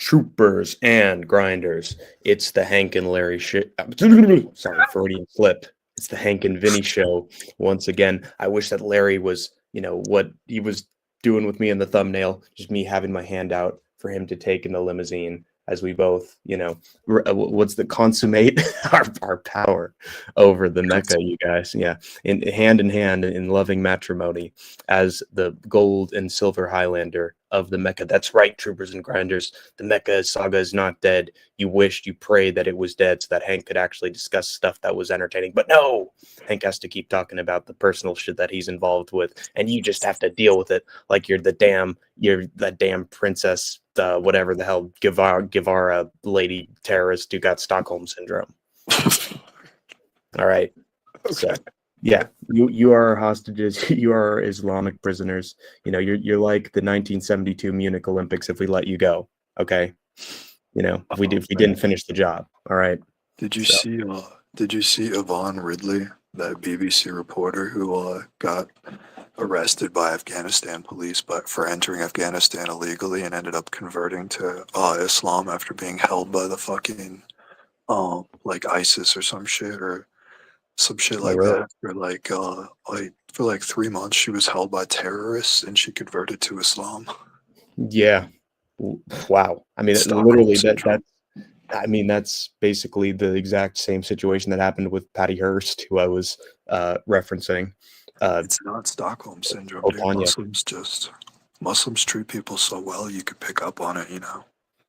Troopers and grinders. It's the Hank and Larry shit. Sorry, Freudian slip. It's the Hank and Vinny show once again. I wish that Larry was, what he was doing with me in the thumbnail, just me having my hand out for him to take in the limousine as we both, what's the consummate our power over the Mecca, you guys. Yeah, in hand in loving matrimony as the gold and silver Highlander of the Mecca. That's right, troopers and grinders. The Mecca saga is not dead. You wished, you prayed that it was dead so that Hank could actually discuss stuff that was entertaining. But no, Hank has to keep talking about the personal shit that he's involved with, and you just have to deal with it like you're that damn princess, whatever the hell, Guevara lady terrorist who got Stockholm syndrome. All right. Okay. So yeah, you are hostages. You are Islamic prisoners. You're like the 1972 Munich Olympics if we let you go. Okay, if we didn't finish the job. All right. Did you see Yvonne Ridley, that BBC reporter who got arrested by Afghanistan police for entering Afghanistan illegally and ended up converting to Islam after being held by the fucking like ISIS or some shit like that for like 3 months she was held by terrorists and she converted to Islam. Yeah. Wow. I mean, literally that's basically the exact same situation that happened with Patty Hearst, who I was referencing. It's not Stockholm syndrome, dude. Muslims treat people so well you could pick up on it,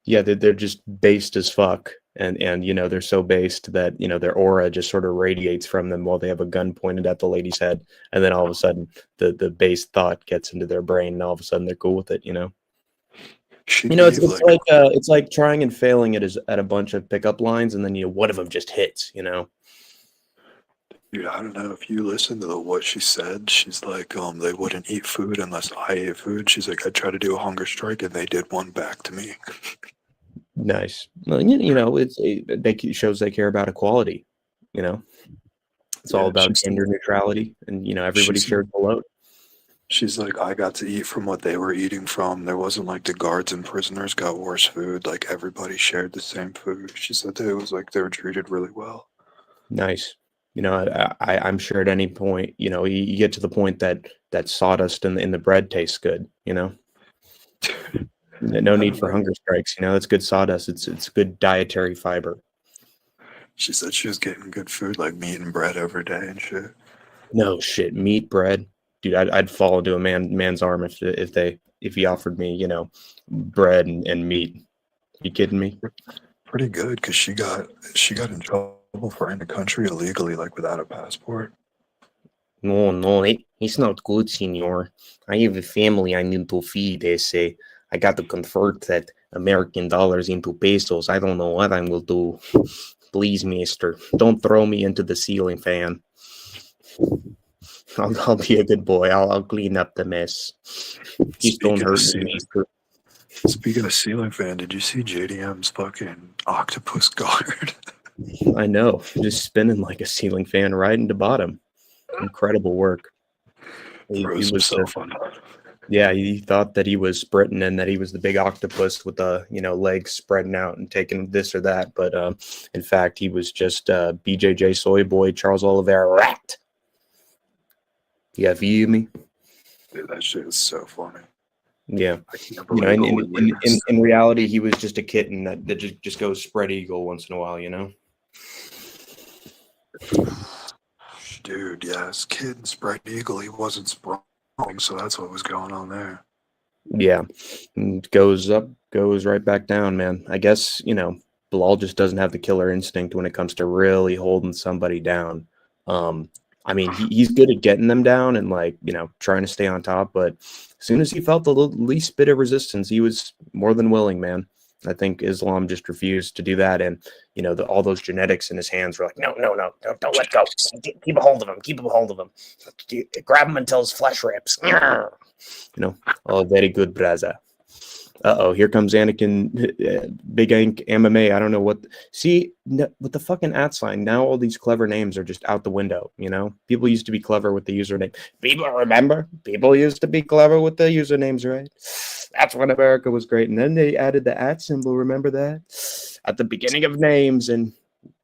Yeah, they're just based as fuck. And they're so based that, their aura just sort of radiates from them while they have a gun pointed at the lady's head. And then all of a sudden the base thought gets into their brain and all of a sudden they're cool with it, It's like trying and failing at a bunch of pickup lines, and then one of them just hits, Dude, I don't know if you listen to what she said. She's like, they wouldn't eat food unless I ate food. She's like, I tried to do a hunger strike and they did one back to me. Nice. Well, it shows they care about equality. It's all about gender neutrality, and everybody shares the load. She's like, I got to eat from what they were eating from. There wasn't like the guards and prisoners got worse food. Like everybody shared the same food. She said that it was like they were treated really well. Nice. I'm sure at any point, you get to the point that sawdust in the bread tastes good. No need for hunger strikes. That's good sawdust. It's good dietary fiber. She said she was getting good food, like meat and bread every day and shit. No shit, meat, bread, dude. I'd fall into a man's arm if he offered me, bread and meat. You kidding me? Pretty good, because she got in trouble for in the country illegally, like without a passport. No, it's not good, senor. I have a family I need to feed. They say I got to convert that American dollars into pesos. I don't know what I will do. Please, mister, don't throw me into the ceiling fan. I'll be a good boy. I'll clean up the mess. Just don't hurt me, mister. Speaking of ceiling fan, did you see JDM's fucking octopus guard? I know, just spinning like a ceiling fan right into bottom. Incredible work. He was so fun. Yeah, he thought that he was Britain and that he was the big octopus with the legs spreading out and taking this or that, but in fact he was just BJJ Soy Boy Charles Oliveira rat. Yeah, feel me? Dude, that shit is so funny. Yeah, in reality, he was just a kitten that just goes spread eagle once in a while, Dude, yes, kid spread eagle. He wasn't sprung, so that's what was going on there. Yeah, and goes up, goes right back down, man. I guess Bilal just doesn't have the killer instinct when it comes to really holding somebody down. I mean, he's good at getting them down and trying to stay on top. But as soon as he felt the least bit of resistance, he was more than willing, man. I think Islam just refused to do that. And, all those genetics in his hands were like, no, don't let go. Keep a hold of him. Grab him until his flesh rips. Oh, very good, brother. Uh-oh, here comes Anakin, Big Ink MMA. I don't know what. See, with the fucking @ sign, now all these clever names are just out the window, you know? People used to be clever with the username. People remember? People used to be clever with the usernames, right? That's when America was great. And then they added the @ symbol, remember that? At the beginning of names, and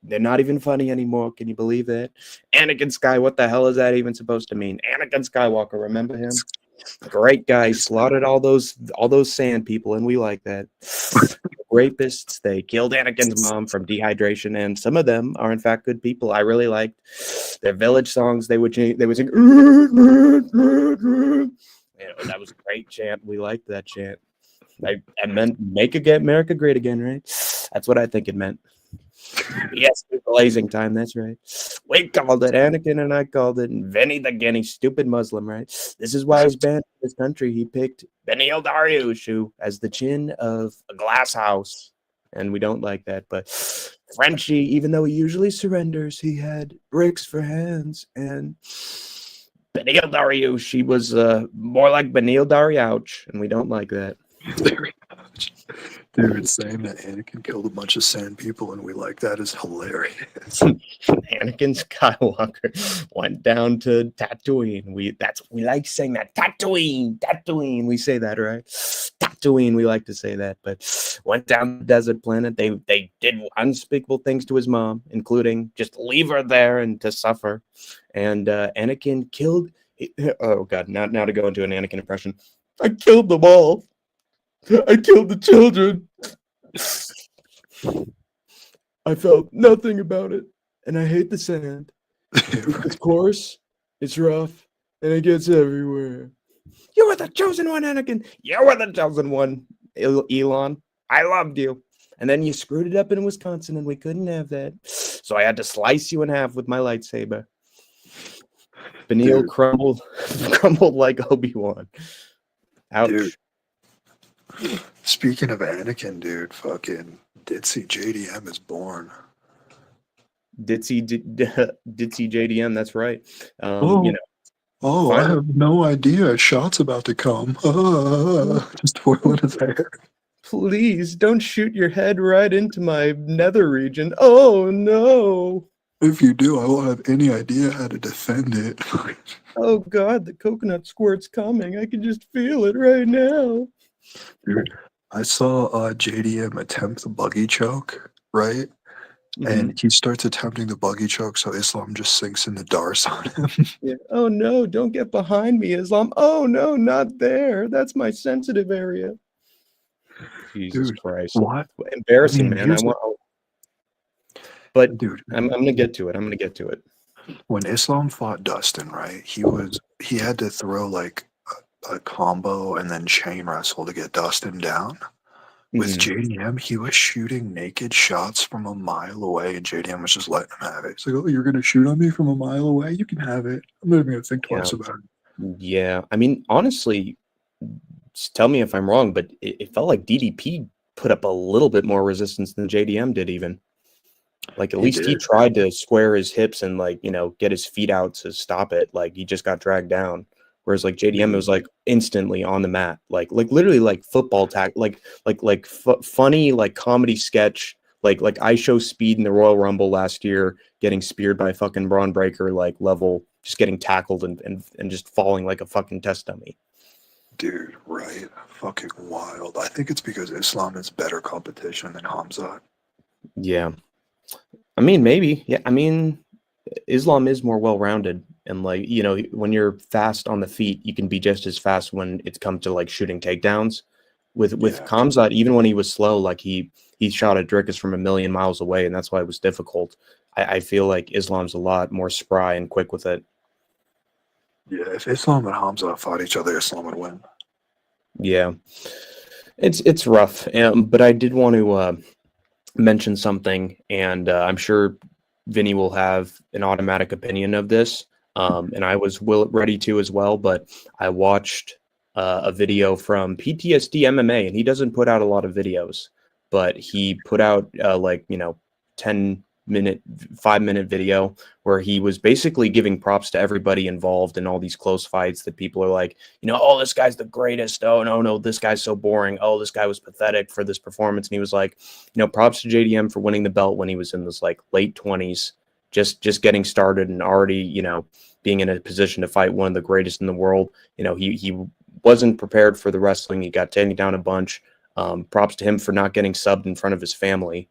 they're not even funny anymore. Can you believe that? Anakin Sky, what the hell is that even supposed to mean? Anakin Skywalker, remember him? Great guy, slaughtered all those sand people, and we like that. Rapists, they killed Anakin's mom from dehydration, and some of them are in fact good people. I really liked their village songs. They would sing, that was a great chant. We liked that chant. I meant make America great again, right? That's what I think it meant. Yes, blazing time. That's right. We called it Anakin, and I called it Vinny the Guinea, stupid Muslim, right? This is why he's banned in this country. He picked Benny Dariushu as the chin of a glass house, and we don't like that. But Frenchie, even though he usually surrenders, he had bricks for hands, and Benny Dariush, he was more like Benil Dariush, and we don't like that. Dude, saying that Anakin killed a bunch of sand people and we like that is hilarious. Anakin Skywalker went down to Tatooine. We like saying that. Tatooine. We say that, right? Tatooine. We like to say that. But went down the desert planet. They did unspeakable things to his mom, including just leave her there and to suffer. And Anakin killed. Oh God! Now to go into an Anakin impression. I killed them all. I killed the children. I felt nothing about it, and I hate the sand. It's coarse, it's rough, and it gets everywhere. You were the chosen one, Anakin. You were the chosen one, Elon. I loved you. And then you screwed it up in Wisconsin, and we couldn't have that. So I had to slice you in half with my lightsaber. Benil crumbled like Obi-Wan. Ouch. Dude. Speaking of Anakin, dude, fucking Ditzy JDM is born. Ditzy JDM, that's right. I have no idea. A shot's about to come. Just twirling his hair. Please don't shoot your head right into my nether region. Oh no. If you do, I won't have any idea how to defend it. Oh God, the coconut squirt's coming. I can just feel it right now. Dude, I saw JDM attempt the buggy choke, right? Mm-hmm. And he starts attempting the buggy choke, so Islam just sinks into Darce on him. Yeah. Oh no, don't get behind me, Islam. Oh no, not there. That's my sensitive area. Jesus Christ. What? Embarrassing, man. But dude, I'm gonna get to it. When Islam fought Dustin, right? He had to throw like a combo and then chain wrestle to get Dustin down. With JDM, he was shooting naked shots from a mile away, and JDM was just letting him have it. He's like, "Oh, you're gonna shoot on me from a mile away? You can have it. I'm not even gonna think twice about it." Yeah, I mean, honestly, tell me if I'm wrong, but it felt like DDP put up a little bit more resistance than JDM did, even. Like, at least he tried to square his hips and, like, you know, get his feet out to stop it. Like, he just got dragged down. Whereas, like, JDM was, like, instantly on the mat. Like literally, like, football funny, like, comedy sketch. Like I Show Speed in the Royal Rumble last year, getting speared by fucking Braun Breaker, like, level, just getting tackled and just falling like a fucking test dummy. Dude, right? Fucking wild. I think it's because Islam is better competition than Hamzat. Yeah. I mean, maybe. Yeah, I mean, Islam is more well-rounded, and, like, you know, when you're fast on the feet, you can be just as fast when it's come to, like, shooting takedowns. With Khamzat, even when he was slow, like, he shot at Drickus from a million miles away, and that's why it was difficult. I feel like Islam's a lot more spry and quick with it. Yeah, if Islam and Hamzat fought each other, Islam would win. Yeah, it's rough, but I did want to mention something, and I'm sure Vinny will have an automatic opinion of this, and I was ready to as well, but I watched a video from PTSD MMA, and he doesn't put out a lot of videos, but he put out 10 5-minute video where he was basically giving props to everybody involved in all these close fights that people are like, oh, this guy's the greatest. Oh, no, this guy's so boring. Oh, this guy was pathetic for this performance. And he was like, props to JDM for winning the belt when he was in his like late 20s, just getting started and already, being in a position to fight one of the greatest in the world. He wasn't prepared for the wrestling. He got taken down a bunch. Props to him for not getting subbed in front of his family.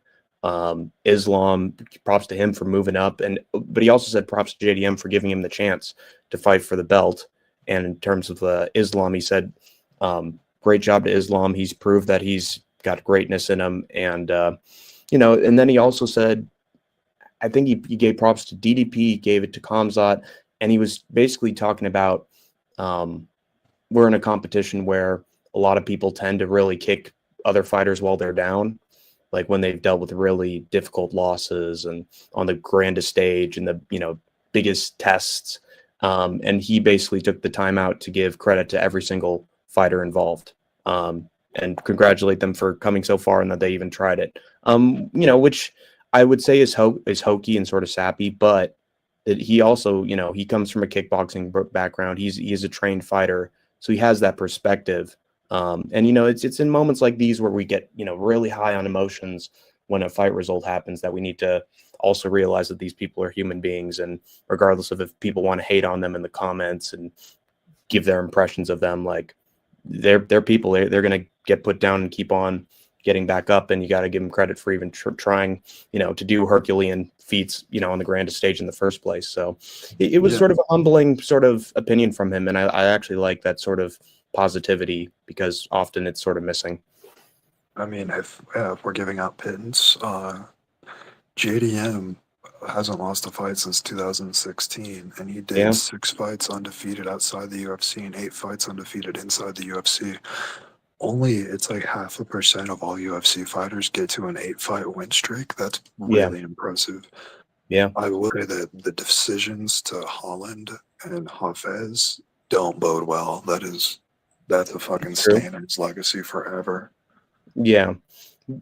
Islam, props to him for moving up, but he also said props to JDM for giving him the chance to fight for the belt. And in terms of Islam, he said, great job to Islam. He's proved that he's got greatness in him. And and then he also said, I think he gave props to DDP, gave it to Kamzat, and he was basically talking about we're in a competition where a lot of people tend to really kick other fighters while they're down, like when they've dealt with really difficult losses and on the grandest stage and the biggest tests. And he basically took the time out to give credit to every single fighter involved, and congratulate them for coming so far and that they even tried it. Which I would say is hokey and sort of sappy, but he also, he comes from a kickboxing background. He's a trained fighter, so he has that perspective. And it's in moments like these where we get really high on emotions when a fight result happens, that we need to also realize that these people are human beings, and regardless of if people want to hate on them in the comments and give their impressions of them, like they're people. They're going to get put down and keep on getting back up, and you got to give them credit for even trying to do Herculean feats on the grandest stage in the first place. So it was sort of a humbling sort of opinion from him, and I actually like that sort of positivity, because often it's sort of missing. I mean, if we're giving out pittance, JDM hasn't lost a fight since 2016, and he did 6 fights undefeated outside the UFC and 8 fights undefeated inside the UFC. It's like 0.5% of all UFC fighters get to an 8-fight win streak. That's really impressive. Yeah, I would say that the decisions to Holland and Hafez don't bode well. That's a fucking stain in his legacy forever. Yeah,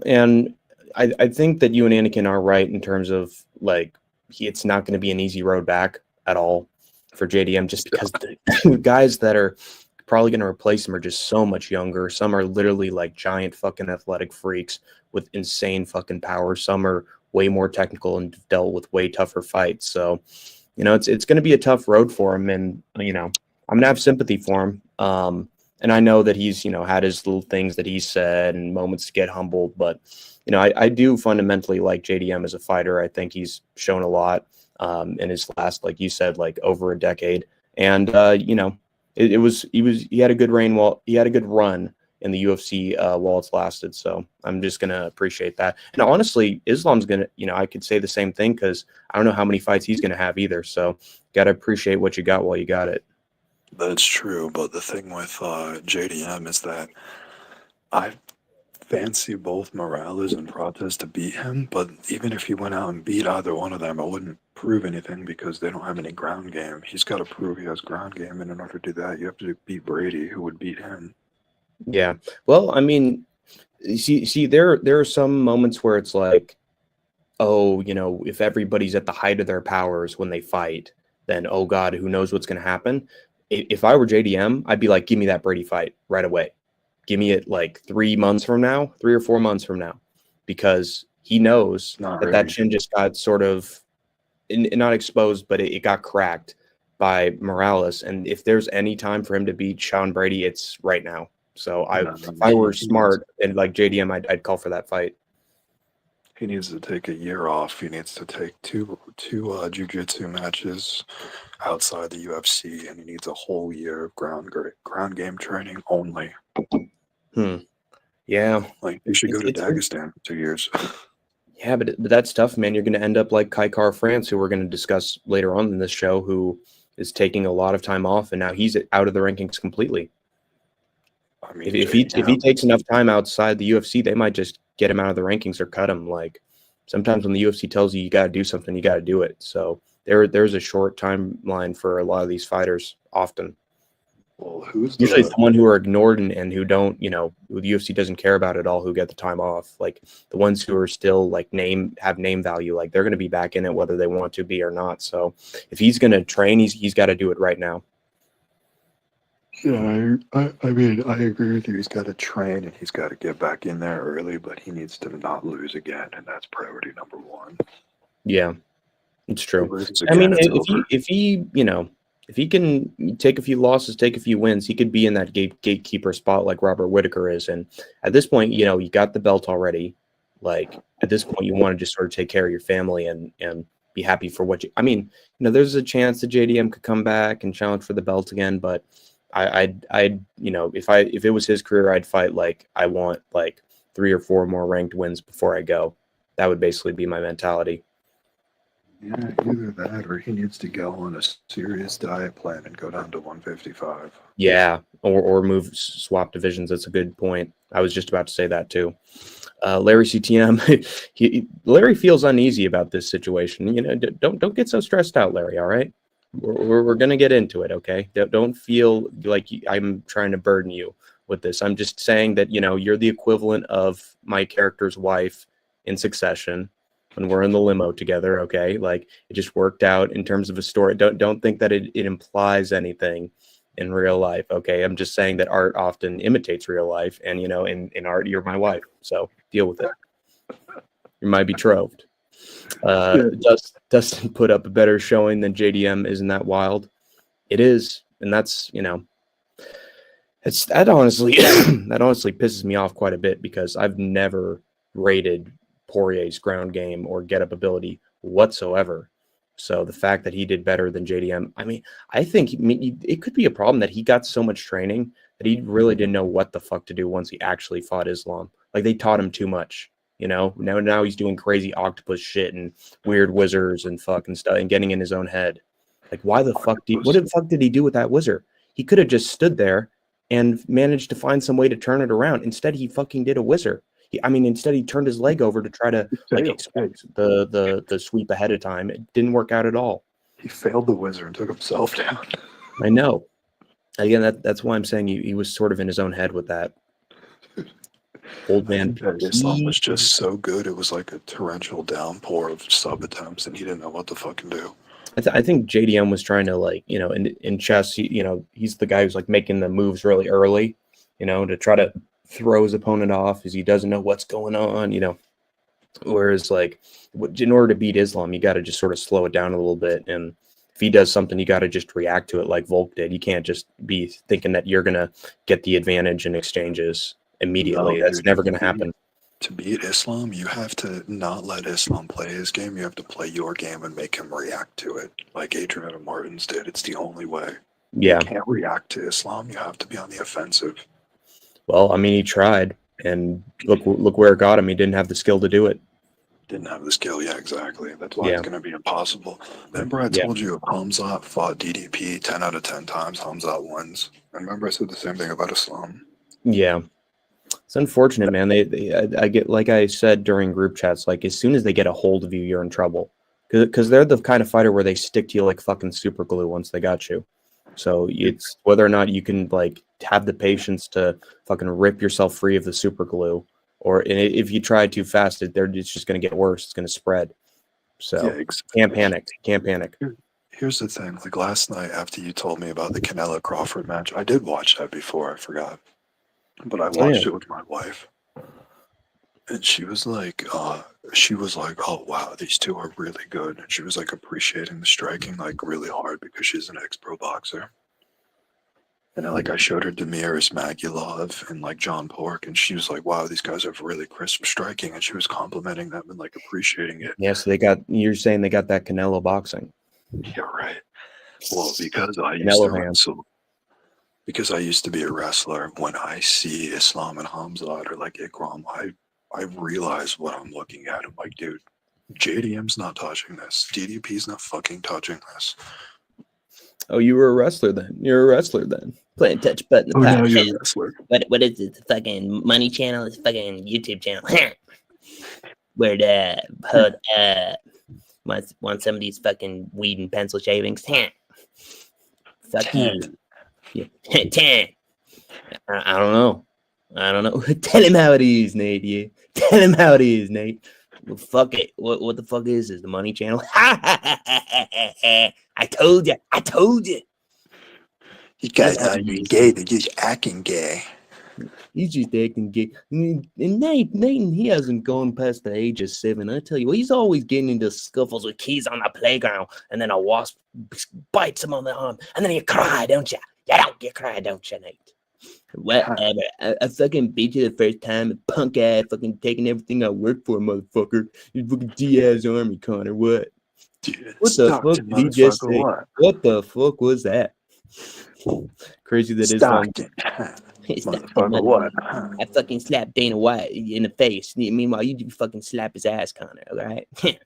and I think that you and Anakin are right in terms of like it's not going to be an easy road back at all for JDM, just because the guys that are probably going to replace him are just so much younger. Some are literally like giant fucking athletic freaks with insane fucking power. Some are way more technical and dealt with way tougher fights. So, it's going to be a tough road for him, and I'm going to have sympathy for him. And I know that he's, had his little things that he said and moments to get humbled, but I do fundamentally like JDM as a fighter. I think he's shown a lot in his last, like you said, like over a decade. And he had a good run in the UFC while it's lasted. So I'm just gonna appreciate that. And honestly, Islam's gonna, I could say the same thing, because I don't know how many fights he's gonna have either. So gotta appreciate what you got while you got it. That's true, but the thing with JDM is that I fancy both Morales and Prates to beat him, but even if he went out and beat either one of them, it wouldn't prove anything because they don't have any ground game. He's got to prove he has ground game, and in order to do that, you have to beat Brady, who would beat him. Yeah. Well, I mean, see, there are some moments where it's like, oh, if everybody's at the height of their powers when they fight, then, oh God, who knows what's going to happen? If I were JDM, I'd be like, give me that Brady fight right away. Give me it like 3 or 4 months from now, because he knows that chin just got sort of not exposed, but it got cracked by Morales. And if there's any time for him to beat Sean Brady, it's right now. So if I were smart and like JDM, I'd call for that fight. He needs to take a year off. He needs to take two jiu-jitsu matches outside the UFC, and he needs a whole year of ground game training only. Yeah. Like, he should go to Dagestan for 2 years. Yeah, but that's tough, man. You're going to end up like Kaikar France, who we're going to discuss later on in this show, who is taking a lot of time off, and now he's out of the rankings completely. I mean, if he takes enough time outside the UFC, they might just get him out of the rankings or cut him. Like, sometimes when the UFC tells you got to do something, you got to do it. So there's a short timeline for a lot of these fighters often. Well, who's Usually it's the the one who are ignored and who don't, who the UFC doesn't care about at all, who get the time off. Like the ones who are still like have name value, like they're going to be back in it whether they want to be or not. So if he's going to train, he's got to do it right now. Yeah, I mean, I agree with you. He's got to train and he's got to get back in there early, but he needs to not lose again, and that's priority number one. Yeah, it's If he true. loses I again, mean, it's over. if he can take a few losses, take a few wins, he could be in that gatekeeper spot like Robert Whitaker is. And at this point, you got the belt already. Like at this point, you want to just sort of take care of your family and be happy for what you. I mean, there's a chance that JDM could come back and challenge for the belt again, but I'd if it was his career, I'd fight like I want like 3 or 4 more ranked wins before I go. That would basically be my mentality. Yeah, either that or he needs to go on a serious diet plan and go down to 155. Yeah, or swap divisions. That's a good point. I was just about to say that too. LarryCTM, Larry feels uneasy about this situation. Don't get so stressed out, Larry. All right, we're gonna get into it. Okay, don't feel like I'm trying to burden you with this. I'm just saying that you're the equivalent of my character's wife in Succession when we're in the limo together. Okay, like it just worked out in terms of a story. Don't think that it implies anything in real life. Okay, I'm just saying that art often imitates real life, and in art, you're my wife, so deal with it. You're my betrothed. Dustin put up a better showing than JDM. Isn't that wild? It is, and that's that honestly pisses me off quite a bit because I've never rated Poirier's ground game or get up ability whatsoever. So the fact that he did better than JDM, I mean, I think it could be a problem that he got so much training that he really didn't know what the fuck to do once he actually fought Islam. Like they taught him too much, Now he's doing crazy octopus shit and weird wizards and fucking stuff and getting in his own head. Like, why the fuck what the fuck did he do with that wizard? He could have just stood there and managed to find some way to turn it around. Instead, he fucking did a wizard. Instead he turned his leg over to try to expect the sweep ahead of time. It didn't work out at all. He failed the wizard and took himself down. I know. Again, that's why I'm saying he was sort of in his own head with that. Old man. Islam was just so good. It was like a torrential downpour of sub attempts, and he didn't know what to fucking do. I think JDM was trying to in chess, he's the guy who's like making the moves really early, to try to throw his opponent off because he doesn't know what's going on, Whereas like in order to beat Islam, you got to just sort of slow it down a little bit. And if he does something, you got to just react to it like Volk did. You can't just be thinking that you're going to get the advantage in exchanges immediately. That's never going to happen. To beat Islam, you have to not let Islam play his game. You have to play your game and make him react to it, like Adrian Martins did. It's the only way. Yeah. You can't react to Islam. You have to be on the offensive. Well, I mean, he tried, and look where it got him. He didn't have the skill to do it. Didn't have the skill, yeah, exactly. That's why it's going to be impossible. Remember I told you if Hamzat fought DDP 10 out of 10 times, Hamzat wins. And remember I said the same thing about Islam. Yeah. It's unfortunate, man. I get, like I said during group chats, like as soon as they get a hold of you, you're in trouble. Because they're the kind of fighter where they stick to you like fucking super glue once they got you. So it's whether or not you can like have the patience to fucking rip yourself free of the super glue, or if you try too fast, it's just going to get worse. It's going to spread. So can't panic. Can't panic. Here's the thing. Like last night after you told me about the Canelo Crawford match, I did watch that before. I forgot. But I watched it with my wife. And she was like, oh, wow, these two are really good. And she was like appreciating the striking like really hard because she's an ex-pro boxer. And I showed her Demir Ismagulov and like John Pork, and she was like, wow, these guys have really crisp striking. And she was complimenting them and like appreciating it. Yeah, so you're saying they got that Canelo boxing. Yeah, right. Well, because I used to wrestle. Because I used to be a wrestler, when I see Islam and Hamzat or like Ikram, I realize what I'm looking at. I'm like, dude, JDM's not touching this. DDP's not fucking touching this. Oh, you were a wrestler then. You're a wrestler then. Playing touch button. Oh, now you're a wrestler. What is it? The fucking money channel? It's fucking YouTube channel. Where the hood want some of these fucking weed and pencil shavings. Fuck you. Yeah. 10. I don't know. I don't know. Tell him how it is, Nate. Yeah. Tell him how it is, Nate. Well, fuck it. What the fuck is this? The Money Channel? I told you. I told you. You guys not even gay, they're just acting gay. He's just acting gay. And Nathan, he hasn't gone past the age of 7. I tell you, he's always getting into scuffles with kids on the playground, and then a wasp bites him on the arm, and then you cry, don't you? You cry, don't you, Nate? Whatever. I fucking beat you the first time, punk ass, fucking taking everything I worked for, motherfucker. You fucking Diaz Army, Connor. What? Dude, What the fuck did he just say? What the fuck was that? Crazy that Islam. Motherfucker, what? I fucking slapped Dana White in the face. Meanwhile, you fucking slap his ass, Connor. All right? You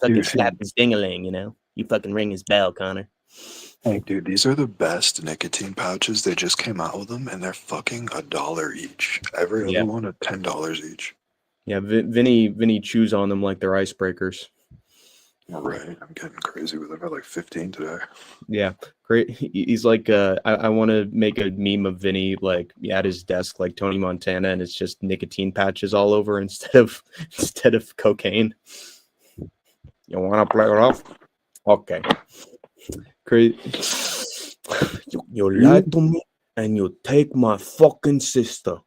fucking slap his ding-a-ling, you know? You fucking ring his bell, Connor. Hey, dude, these are the best nicotine pouches. They just came out with them, and they're fucking $1 each. Every other one at $10 each. Yeah, Vinny chews on them like they're icebreakers. Right, I'm getting crazy with them. I like 15 today. Yeah, great. He's like, I want to make a meme of Vinny like at his desk like Tony Montana, and it's just nicotine patches all over instead of cocaine. You want to play it off? Okay. Great. You lie to me, and you take my fucking sister.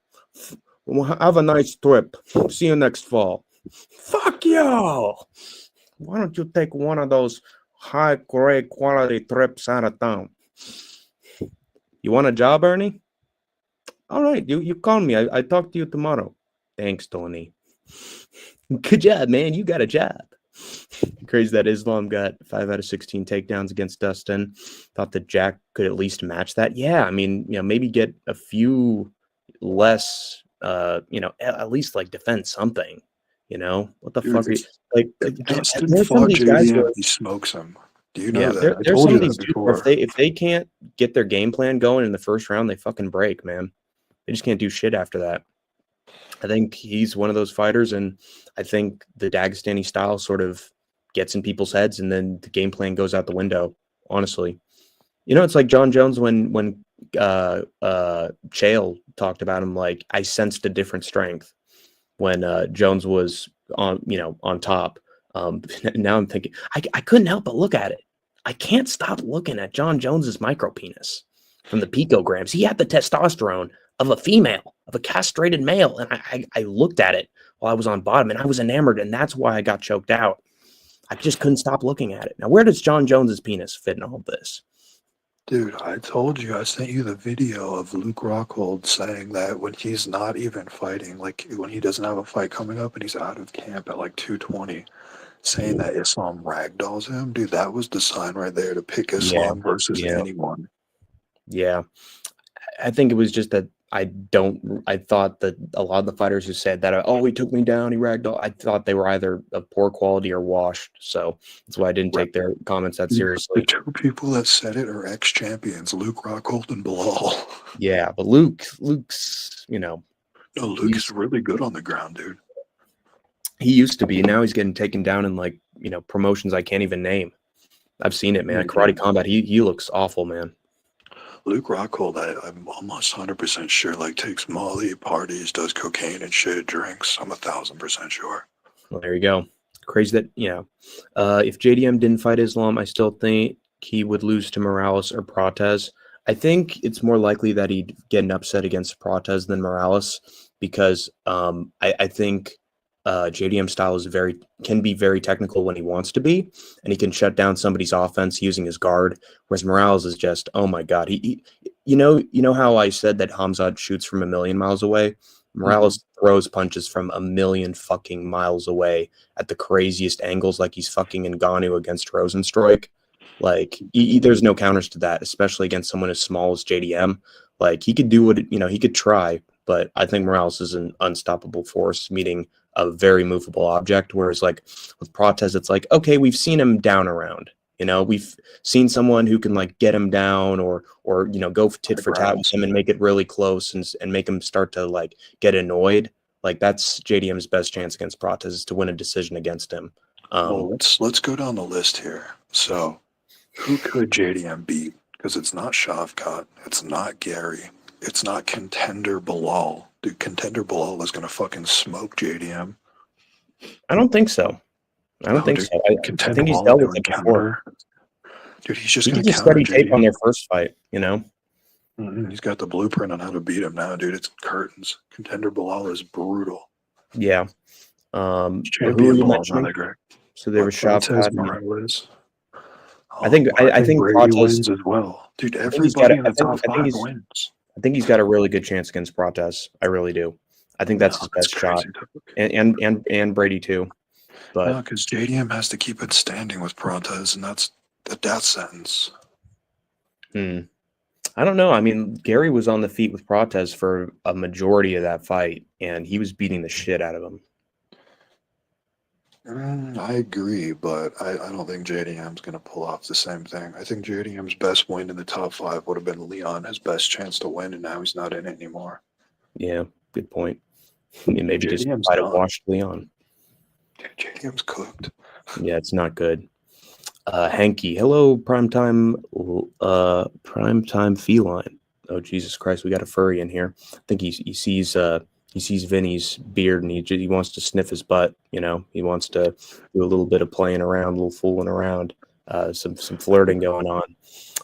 Have a nice trip. See you next fall. Fuck you. Why don't you take one of those high-grade quality trips out of town? You want a job, Ernie? All right, you call me. I talk to you tomorrow. Thanks, Tony. Good job, man. You got a job. Crazy that Islam got 5 out of 16 takedowns against Dustin. Thought that Jack could at least match that. Yeah, I mean, maybe get a few less, at least like defend something. What the fuck? Like Dustin fought JDM, he smokes him. Do you know that? I there's told some you of these that dudes before. if they can't get their game plan going in the first round, they fucking break, man. They just can't do shit after that. I think he's one of those fighters, and I think the Dagestani style sort of gets in people's heads, and then the game plan goes out the window. Honestly, it's like John Jones when Chael talked about him. Like, I sensed a different strength when Jones was on top. Now I'm thinking I couldn't help but look at it. I can't stop looking at John Jones's micro penis from the picograms. He had the testosterone of a female, of a castrated male, and I looked at it while I was on bottom, and I was enamored, and that's why I got choked out. I just couldn't stop looking at it. Now, where does John Jones's penis fit in all of this? Dude, I told you, I sent you the video of Luke Rockhold saying that when he's not even fighting, like when he doesn't have a fight coming up and he's out of camp at like 220, saying that Islam ragdolls him. Dude, that was the sign right there to pick Islam versus anyone. Yeah. I think it was just that I thought that a lot of the fighters who said that, he took me down, he ragdoll, I thought they were either of poor quality or washed. So that's why I didn't take their comments that seriously. The two people that said it are ex-champions, Luke Rockhold and Bilal. Yeah, but Luke's, No, Luke's really good on the ground, dude. He used to be. Now he's getting taken down in like, promotions I can't even name. I've seen it, man. Karate Combat, he looks awful, man. Luke Rockhold, I'm almost 100% sure, like, takes Molly, parties, does cocaine and shit, drinks. I'm 1,000% sure. Well, there you go. Crazy that, if JDM didn't fight Islam, I still think he would lose to Morales or Prates. I think it's more likely that he'd get an upset against Prates than Morales because I think JDM style can be very technical when he wants to be, and he can shut down somebody's offense using his guard. Whereas Morales is just, oh my god, he how I said that Hamzat shoots from 1,000,000 miles away. Morales throws punches from 1,000,000 fucking miles away at the craziest angles, like he's fucking Ngannou against Rosenstruik. Like there's no counters to that, especially against someone as small as JDM. Like he could do what he could try, but I think Morales is an unstoppable force, meeting a very movable object. Whereas like with Prates, it's like, okay, we've seen him down around. We've seen someone who can like get him down or go tit for tat with him and make it really close and make him start to like get annoyed. Like that's JDM's best chance against Prates, is to win a decision against him. Well, let's go down the list here. So who could JDM beat Because it's not Shavkat, it's not Gary, it's not Contender Bilal. Dude, Contender Bilal is gonna fucking smoke JDM. I don't think so. I don't No, think dude, so. I Contender think he's Bilal dealt with doing it before. counter. Dude, he's just He gonna did just counter study tape on JDM. their first fight, you know? He's got the blueprint on how to beat him now, dude. It's curtains. Contender Bilal is brutal. Yeah. Who Champion are you Bilal, mentioning? rather, Greg. So there was Cortez Shavkat. Morales. I think Martin Brady Prates. wins as well. Dude, I think he's got. everybody in the top five wins. I think he's got a really good chance against Prates. I really do. I think that's his best shot, and Brady too. But no, because JDM has to keep it standing with Prates, and that's a death sentence. I don't know. I mean, Gary was on the feet with Prates for a majority of that fight, and he was beating the shit out of him. I agree, but I don't think JDM's going to pull off the same thing. I think JDM's best win in the top five would have been Leon, his best chance to win, and now he's not in it anymore. Yeah, good point. Maybe just JDM's fight a done. washed Leon. Dude, JDM's cooked. Yeah, it's not good. Hanky, hello, primetime feline. Oh Jesus Christ, we got a furry in here. I think he sees Vinny's beard and he wants to sniff his butt. You know, he wants to do a little bit of playing around, a little fooling around, some flirting going on.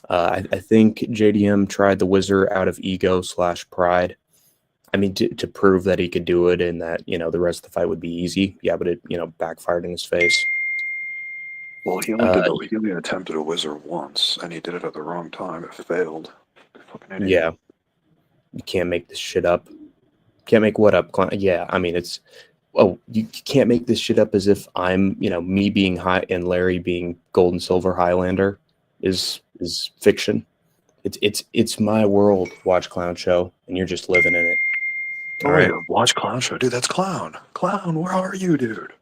I think JDM tried the whizzer out of ego/pride. I mean, to prove that he could do it and that, you know, the rest of the fight would be easy. Yeah, but it, you know, backfired in his face. Well, he only attempted a whizzer once, and he did it at the wrong time. It failed. Fucking idiot. Yeah. You can't make this shit up. Can't make what up? Yeah, I mean, it's... Oh, you can't make this shit up as if I'm, you know, me being high and Larry being gold and silver Highlander is fiction. It's my world, Watch Clown Show, and you're just living in it. All right, Watch Clown Show. Dude, that's Clown. Clown, where are you, dude?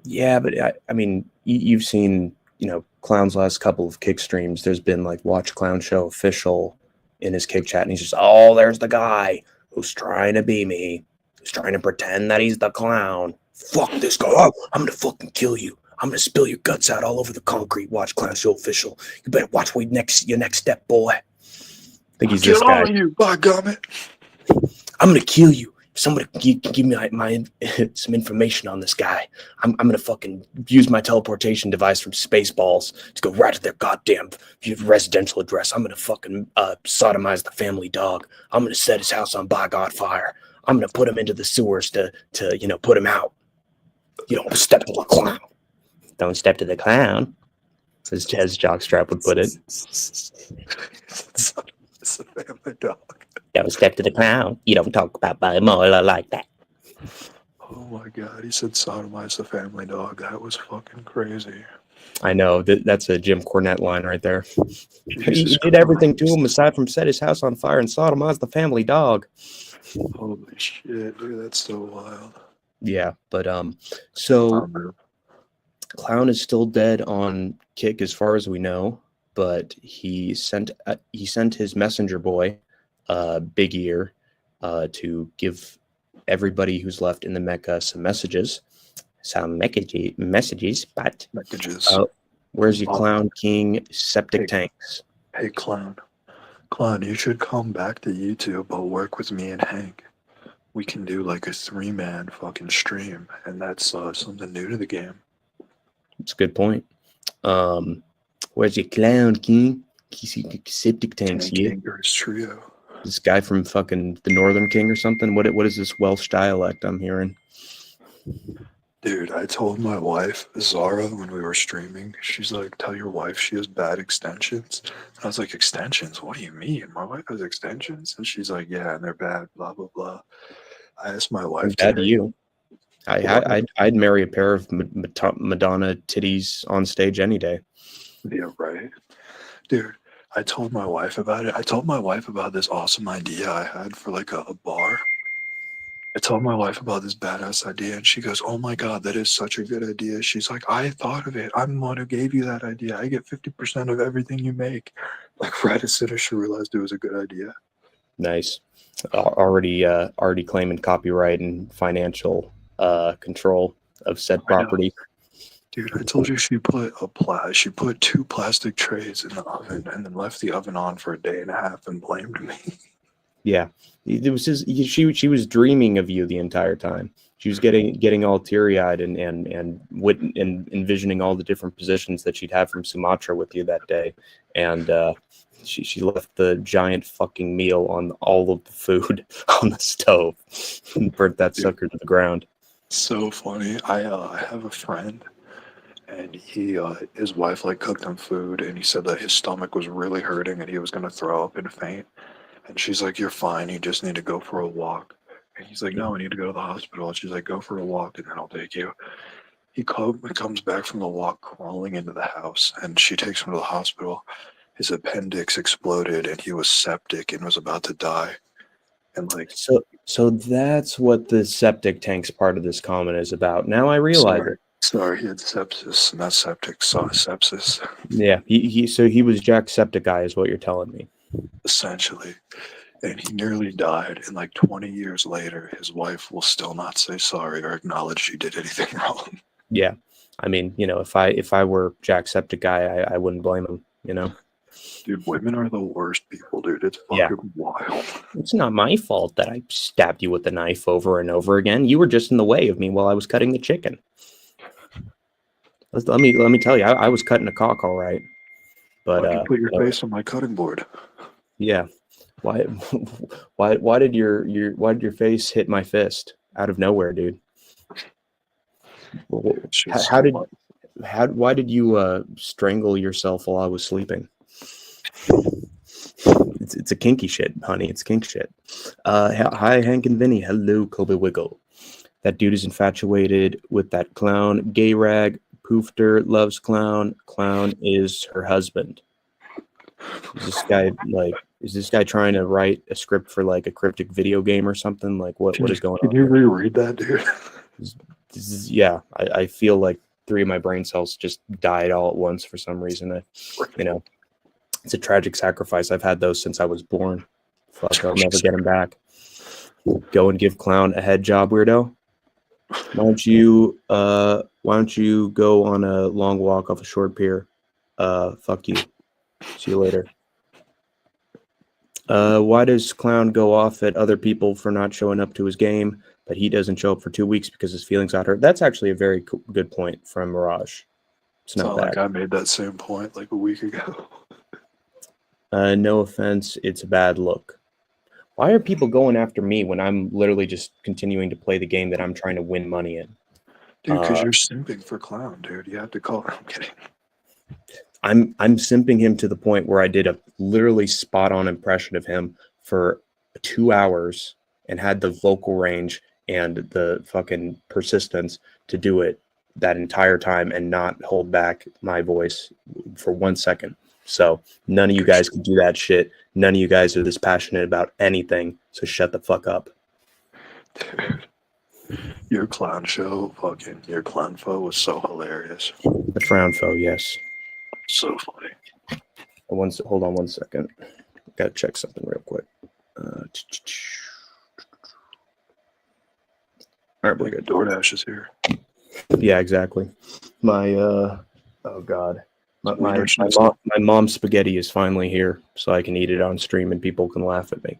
Yeah, but I mean, you've seen, you know, Clown's last couple of kick streams. There's been like Watch Clown Show official in his kick chat, and he's just, oh, there's the guy who's trying to be me, who's trying to pretend that he's the clown. Fuck this guy. Oh, I'm gonna fucking kill you. I'm gonna spill your guts out all over the concrete. Watch Clown Show official. You better watch your next step, boy. I think he's this guy. Kill you, by gummit. I'm gonna kill you. Somebody can give me my some information on this guy. I'm gonna fucking use my teleportation device from Spaceballs to go right to their goddamn residential address. I'm gonna fucking sodomize the family dog. I'm gonna set his house on by God fire. I'm gonna put him into the sewers to you know, put him out. You don't step to the clown. Don't step to the clown, as Jockstrap would put it. It's a family dog. Don't step to the clown. You don't talk about my mother like that. Oh my god, he said sodomize the family dog. That was fucking crazy. I know, that's a Jim Cornette line right there. Jesus He did everything to him aside from set his house on fire and sodomize the family dog. Holy shit, dude, that's so wild. Yeah, but so Clown is still dead on kick as far as we know, but he sent his messenger boy, Big Ear, to give everybody who's left in the Mecca some messages. But where's your Clown King septic tanks? Hey, Clown, you should come back to YouTube, but work with me and Hank. We can do like a 3-man fucking stream, and that's something new to the game. That's a good point. Where's your Clown King? Septic tanks, yeah. Kangaroo's trio. This guy from fucking the Northern King or something? What is this Welsh dialect I'm hearing? Dude, I told my wife, Zara, when we were streaming, she's like, tell your wife she has bad extensions. And I was like, extensions? What do you mean? My wife has extensions? And she's like, yeah, and they're bad, blah, blah, blah. I asked my wife. Bad to you. I'd marry a pair of Madonna titties on stage any day. Yeah, right. Dude, I told my wife about it. I told my wife about this awesome idea I had for like a bar. I told my wife about this badass idea, and she goes, oh my God, that is such a good idea. She's like, I thought of it. I'm the one who gave you that idea. I get 50% of everything you make. Like right as soon as she realized it was a good idea. Nice. Already claiming copyright and financial control of said property. Dude, I told you she put 2 plastic trays in the oven and then left the oven on for a day and a half and blamed me. Yeah, it was she was dreaming of you the entire time. She was getting all teary eyed and envisioning all the different positions that she'd have from Sumatra with you that day, and she left the giant fucking meal on all of the food on the stove and burnt that sucker to the ground. So funny. I have a friend, and his wife like cooked him food, and he said that his stomach was really hurting and he was gonna throw up and faint. And she's like, "You're fine. You just need to go for a walk." And he's like, "No, I need to go to the hospital." And she's like, "Go for a walk, and then I'll take you." He comes back from the walk crawling into the house, and she takes him to the hospital. His appendix exploded, and he was septic and was about to die. And like, So that's what the septic tanks part of this comment is about. Now I realize it. sorry, he had sepsis, not septic, sepsis, Yeah, he was Jacksepticeye is what you're telling me. essentially. And he nearly died. And like 20 years later, his wife will still not say sorry or acknowledge she did anything wrong. Yeah, I mean, if I were Jacksepticeye, I wouldn't blame him. Dude, women are the worst people, dude. It's fucking wild. It's not my fault that I stabbed you with a knife over and over again. You were just in the way of me while I was cutting the chicken. Let me tell you, I was cutting a cock all right. But I can put your face on my cutting board. Yeah. Why did your face hit my fist out of nowhere, dude? Why did you strangle yourself while I was sleeping? It's a kinky shit, honey. It's kink shit. Hi, Hank and Vinny. Hello, Kobe Wiggle. That dude is infatuated with that clown. Gay rag. Poofter loves clown. Clown is her husband. Is this guy trying to write a script for like a cryptic video game or something? Like what is going on? Can you reread that, dude? Yeah. I feel like 3 of my brain cells just died all at once for some reason. It's a tragic sacrifice. I've had those since I was born. Fuck, I'll never get them back. Go and give clown a head job, weirdo. Why don't you go on a long walk off a short pier? Fuck you. See you later. Why does clown go off at other people for not showing up to his game, but he doesn't show up for 2 weeks because his feelings got hurt? That's actually a very good point from Mirage. It's not bad. Like I made that same point like a week ago. No offense, it's a bad look. Why are people going after me when I'm literally just continuing to play the game that I'm trying to win money in? Dude, because you're simping for clown, dude. You have to call. I'm kidding. I'm simping him to the point where I did a literally spot on impression of him for 2 hours and had the vocal range and the fucking persistence to do it that entire time and not hold back my voice for 1 second. So none of you guys can do that shit. None of you guys are this passionate about anything. So shut the fuck up. Dude, your clown foe was so hilarious. The frown foe, yes. So funny. Hold on 1 second. Gotta check something real quick. All right, we're good. DoorDash is here. Yeah, exactly. Oh god. My mom's spaghetti is finally here, so I can eat it on stream and people can laugh at me.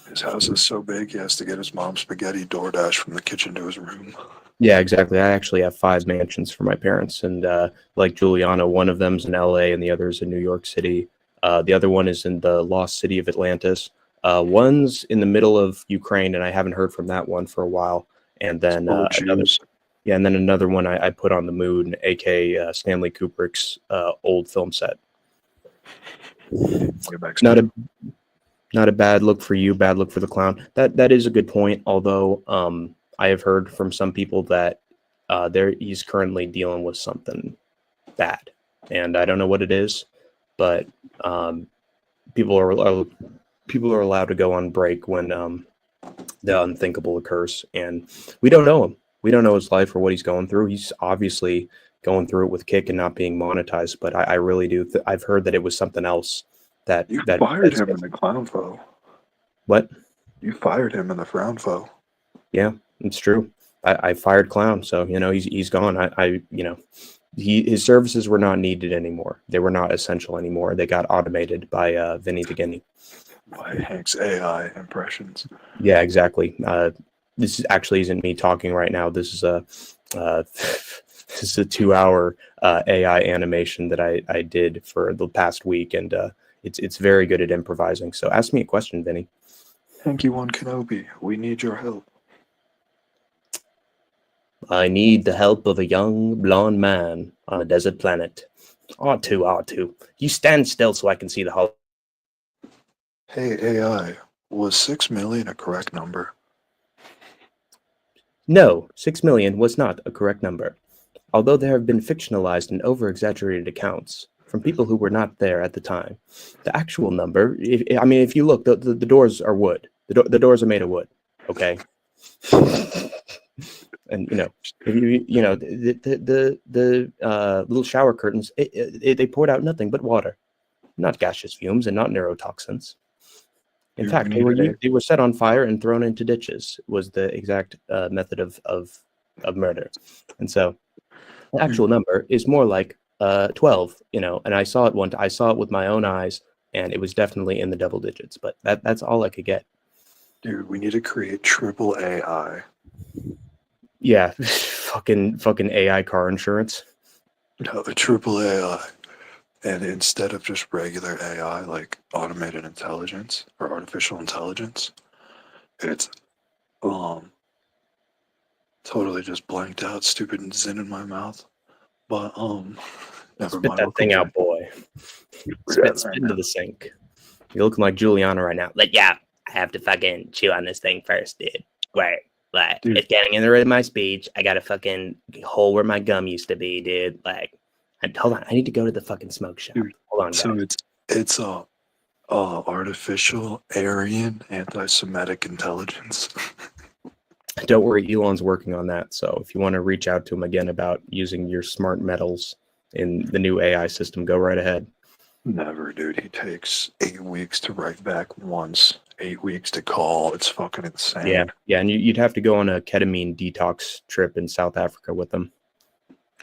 His house is so big, he has to get his mom's spaghetti DoorDash from the kitchen to his room. Yeah, exactly. I actually have 5 mansions for my parents, and like Juliana, one of them's in LA and the other is in New York City. The other one is in the lost city of Atlantis. One's in the middle of Ukraine, and I haven't heard from that one for a while. And then another one I put on the moon, aka Stanley Kubrick's old film set. Not a bad look for you, bad look for the clown. That is a good point. Although I have heard from some people that he's currently dealing with something bad, and I don't know what it is, but people are allowed to go on break when the unthinkable occurs, and we don't know him. We don't know his life or what he's going through. He's obviously going through it with Kick and not being monetized, but I really do. I've heard that it was something else. You fired him in the clown foe. What? You fired him in the frown foe. Yeah, it's true. I fired clown, so he's gone. his services were not needed anymore. They were not essential anymore. They got automated by Vinny the Guinea. By Hank's AI impressions. Yeah, exactly. This actually isn't me talking right now. This is a this is a 2-hour AI animation that I did for the past week, and it's very good at improvising. So ask me a question, Vinny. Hanky One Kenobi, we need your help. I need the help of a young blonde man on a desert planet. R2. You stand still so I can see the whole. Hey AI, was 6 million a correct number? No, 6 million was not a correct number. Although there have been fictionalized and over-exaggerated accounts from people who were not there at the time, the actual number, if you look, the doors are wood. The doors are made of wood, okay? And if the little shower curtains, they poured out nothing but water, not gaseous fumes and not neurotoxins. In fact, they were set on fire and thrown into ditches. Was the exact method of murder, and so the actual number is more like 12. And I saw it I saw it with my own eyes, and it was definitely in the double digits. But that's all I could get. Dude, we need to create triple AI. Yeah, fucking AI car insurance. No, the triple AI. And instead of just regular AI, like automated intelligence or artificial intelligence, it's totally just blanked out, stupid zin in my mouth. But never Spit mind. that thing out, boy. Spit into the sink. You're looking like Juliana right now. Like, yeah, I have to fucking chew on this thing first, dude. Right. Like, Dude. It's getting in the rhythm of my speech. I got a fucking hole where my gum used to be, dude. Like, hold on. I need to go to the fucking smoke shop. Dude, Hold on, guys. so it's artificial Aryan anti-Semitic intelligence. Don't worry, Elon's working on that. So if you want to reach out to him again about using your smart metals in the new AI system, go right ahead. Never, dude. He takes 8 weeks to write back once, 8 weeks to call. It's fucking insane. Yeah, and you'd have to go on a ketamine detox trip in South Africa with him.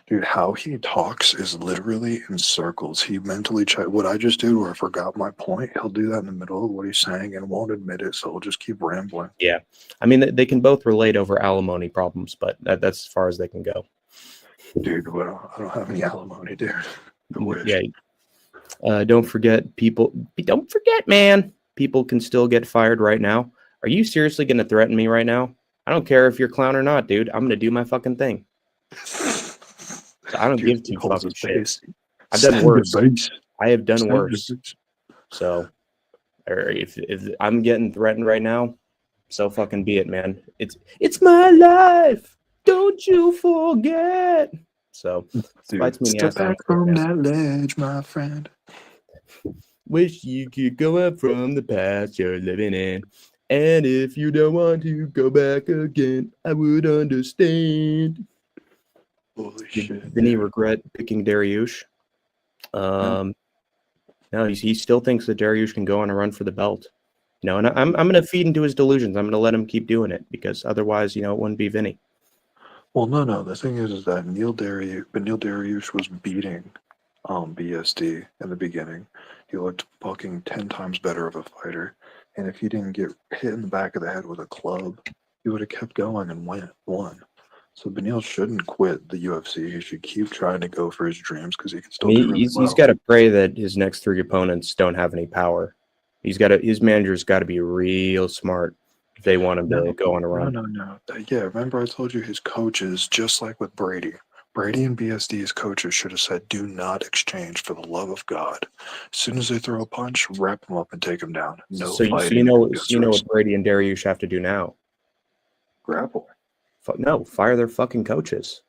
Dude, how he talks is literally in circles. He mentally check what I just did where I forgot my point. He'll do that in the middle of what he's saying and won't admit it, so he'll just keep rambling. Yeah. I mean, they can both relate over alimony problems, but that's as far as they can go. Dude, well, I don't have any alimony, dude. I wish. Yeah. Don't forget, man. People can still get fired right now. Are you seriously going to threaten me right now? I don't care if you're a clown or not, dude. I'm going to do my fucking thing. So I don't give two fucking shits. I've done worse. I have done worse. So, if I'm getting threatened right now, so fucking be it, man. It's my life. Don't you forget. So, dude, step back from that ledge, my friend. Wish you could go up from the past you're living in. And if you don't want to go back again, I would understand. Holy shit. Vinny regret picking Dariush. No, he still thinks that Dariush can go on a run for the belt. And I'm going to feed into his delusions. I'm going to let him keep doing it because otherwise, it wouldn't be Vinny. Well, no. The thing is that Neil Dariush was beating BSD in the beginning. He looked fucking 10 times better of a fighter. And if he didn't get hit in the back of the head with a club, he would have kept going and won. So Beneil shouldn't quit the UFC. He should keep trying to go for his dreams because he can still do really well. He's got to pray that his next 3 opponents don't have any power. His manager's got to be real smart if they want him to go on a run. No. Yeah, remember I told you his coaches, just like with Brady and BSD's coaches should have said, do not exchange for the love of God. As soon as they throw a punch, wrap them up and take them down. No fighting. So you know what Brady and Dariush have to do now? Grapple. No, fire their fucking coaches.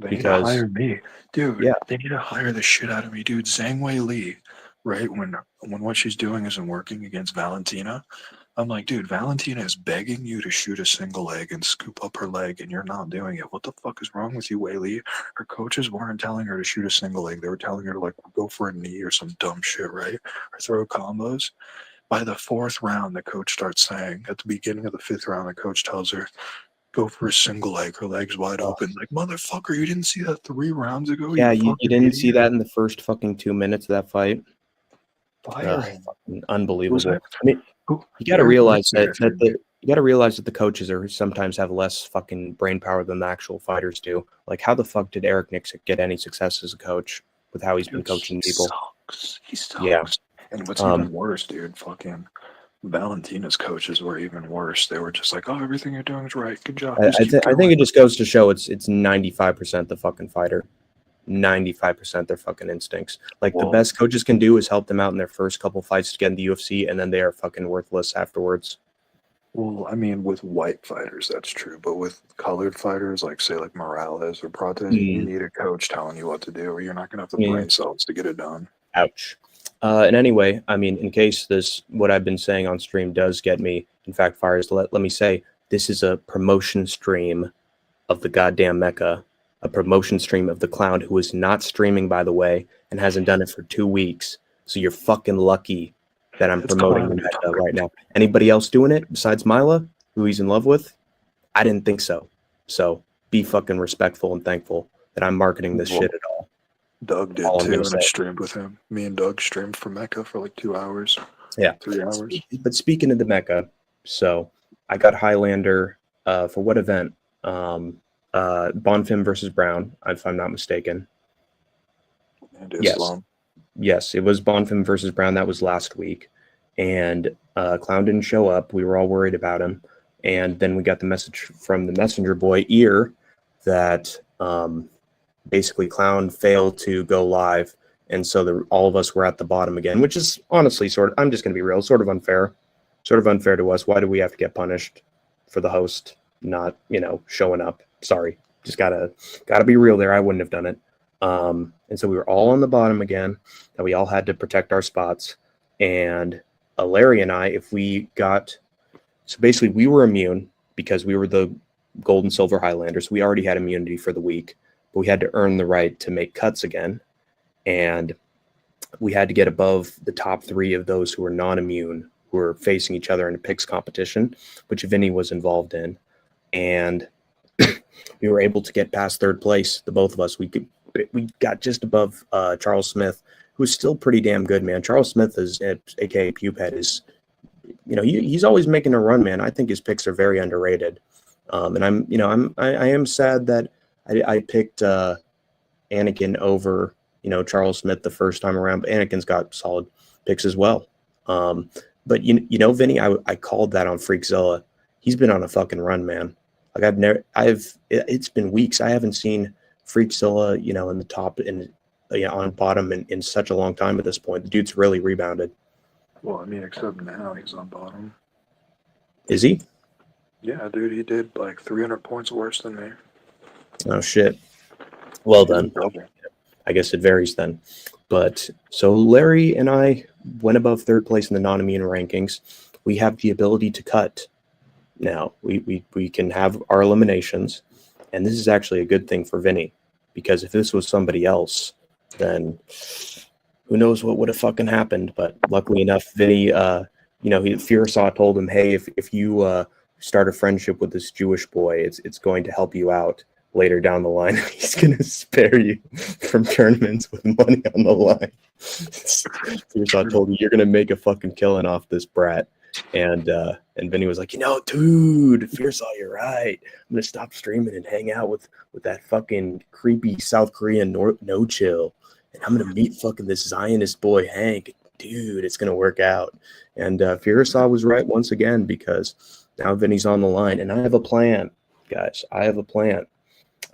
They need to hire me. Dude, yeah. They need to hire the shit out of me. Dude, Zhang Wei Li, right? When what she's doing isn't working against Valentina, I'm like, dude, Valentina is begging you to shoot a single leg and scoop up her leg, and you're not doing it. What the fuck is wrong with you, Wei Li? Her coaches weren't telling her to shoot a single leg. They were telling her to, like, go for a knee or some dumb shit, right? Or throw combos. By the 4th round, the coach starts saying, at the beginning of the 5th round, the coach tells her, go for a single leg, her legs wide open. Like, motherfucker, you didn't see that 3 rounds ago? Yeah, you fucking didn't see idiot. that in the first fucking 2 minutes of that fight. Fire him. Fucking unbelievable. that- I mean, Who- you got to Eric realize Nixon, that you got to realize that the coaches are sometimes have less fucking brain power than the actual fighters do. Like, how the fuck did Eric Nixon get any success as a coach with how he's been dude, coaching he people? sucks. He sucks. Yeah. And what's even worse, dude, fucking Valentina's coaches were even worse. They were just like, "Oh, everything you're doing is right. Good job." I Just keep think going." it just goes to show it's 95% the fucking fighter, 95% their fucking instincts. Like the Well, best coaches can do is help them out in their first couple fights to get in the UFC, and then they are fucking worthless afterwards. Well, I mean, with white fighters, that's true. But with colored fighters, like say like Morales or Prates, you need a coach telling you what to do, or you're not gonna have the Yeah. brain cells to get it done. Ouch. And anyway, I mean, in case what I've been saying on stream does get me, in fact, fires, let me say, this is a promotion stream of the goddamn Mecca, a promotion stream of the clown who is not streaming, by the way, and hasn't done it for 2 weeks. So you're fucking lucky that I'm It's promoting clown the you're Mecca right now. Anybody else doing it besides Mila, who he's in love with? I didn't think so. So be fucking respectful and thankful that I'm marketing this shit at all. Doug did All I'm too, gonna and I say. streamed with him. Me and Doug streamed for Mecca for like 2 hours. Yeah. 3 hours. But speaking of the Mecca, so I got Highlander for what event? Bonfim versus Brown, if I'm not mistaken. And Islam. Yes, it was Bonfim versus Brown. That was last week. And Clown didn't show up. We were all worried about him. And then we got the message from the messenger boy, Ear, that basically Clown failed to go live. And so all of us were at the bottom again, which is honestly I'm just going to be real, sort of unfair. Sort of unfair to us. Why do we have to get punished for the host not, showing up? Sorry. Just gotta be real there. I wouldn't have done it. And so we were all on the bottom again, and we all had to protect our spots. And Larry and I, so basically we were immune because we were the gold and silver Highlanders. We already had immunity for the week, but we had to earn the right to make cuts again. And we had to get above the top 3 of those who were non-immune, who were facing each other in a picks competition, which Vinny was involved in. And we were able to get past 3rd place, the both of us. We got just above Charles Smith, who's still pretty damn good, man. Charles Smith is, aka Pupehead, is, he's always making a run, man. I think his picks are very underrated. And I am sad that I picked Anakin over, Charles Smith the first time around, but Anakin's got solid picks as well. But Vinny, I called that on Freakzilla. He's been on a fucking run, man. Like it's been weeks. I haven't seen Freakzilla, in the top and on bottom in such a long time at this point. The dude's really rebounded. Well, I mean, except now he's on bottom. Is he? Yeah, dude, he did like 300 points worse than me. Oh shit. Well then, I guess it varies then. But so Larry and I went above 3rd place in the non-immune rankings. We have the ability to cut. Now we can have our eliminations, and this is actually a good thing for Vinny, because if this was somebody else, then who knows what would have fucking happened. But luckily enough, Vinny, Fearsaw told him, hey, if you start a friendship with this Jewish boy, it's going to help you out later down the line. He's going to spare you from tournaments with money on the line. Fearsaw told him, you're going to make a fucking killing off this brat. And Vinny was like, dude, Fearsaw, you're right. I'm gonna stop streaming and hang out with that fucking creepy South Korean no chill, and I'm gonna meet fucking this Zionist boy Hank. Dude, it's gonna work out. And Fearsaw was right once again, because now Vinny's on the line, and I have a plan, guys. I have a plan.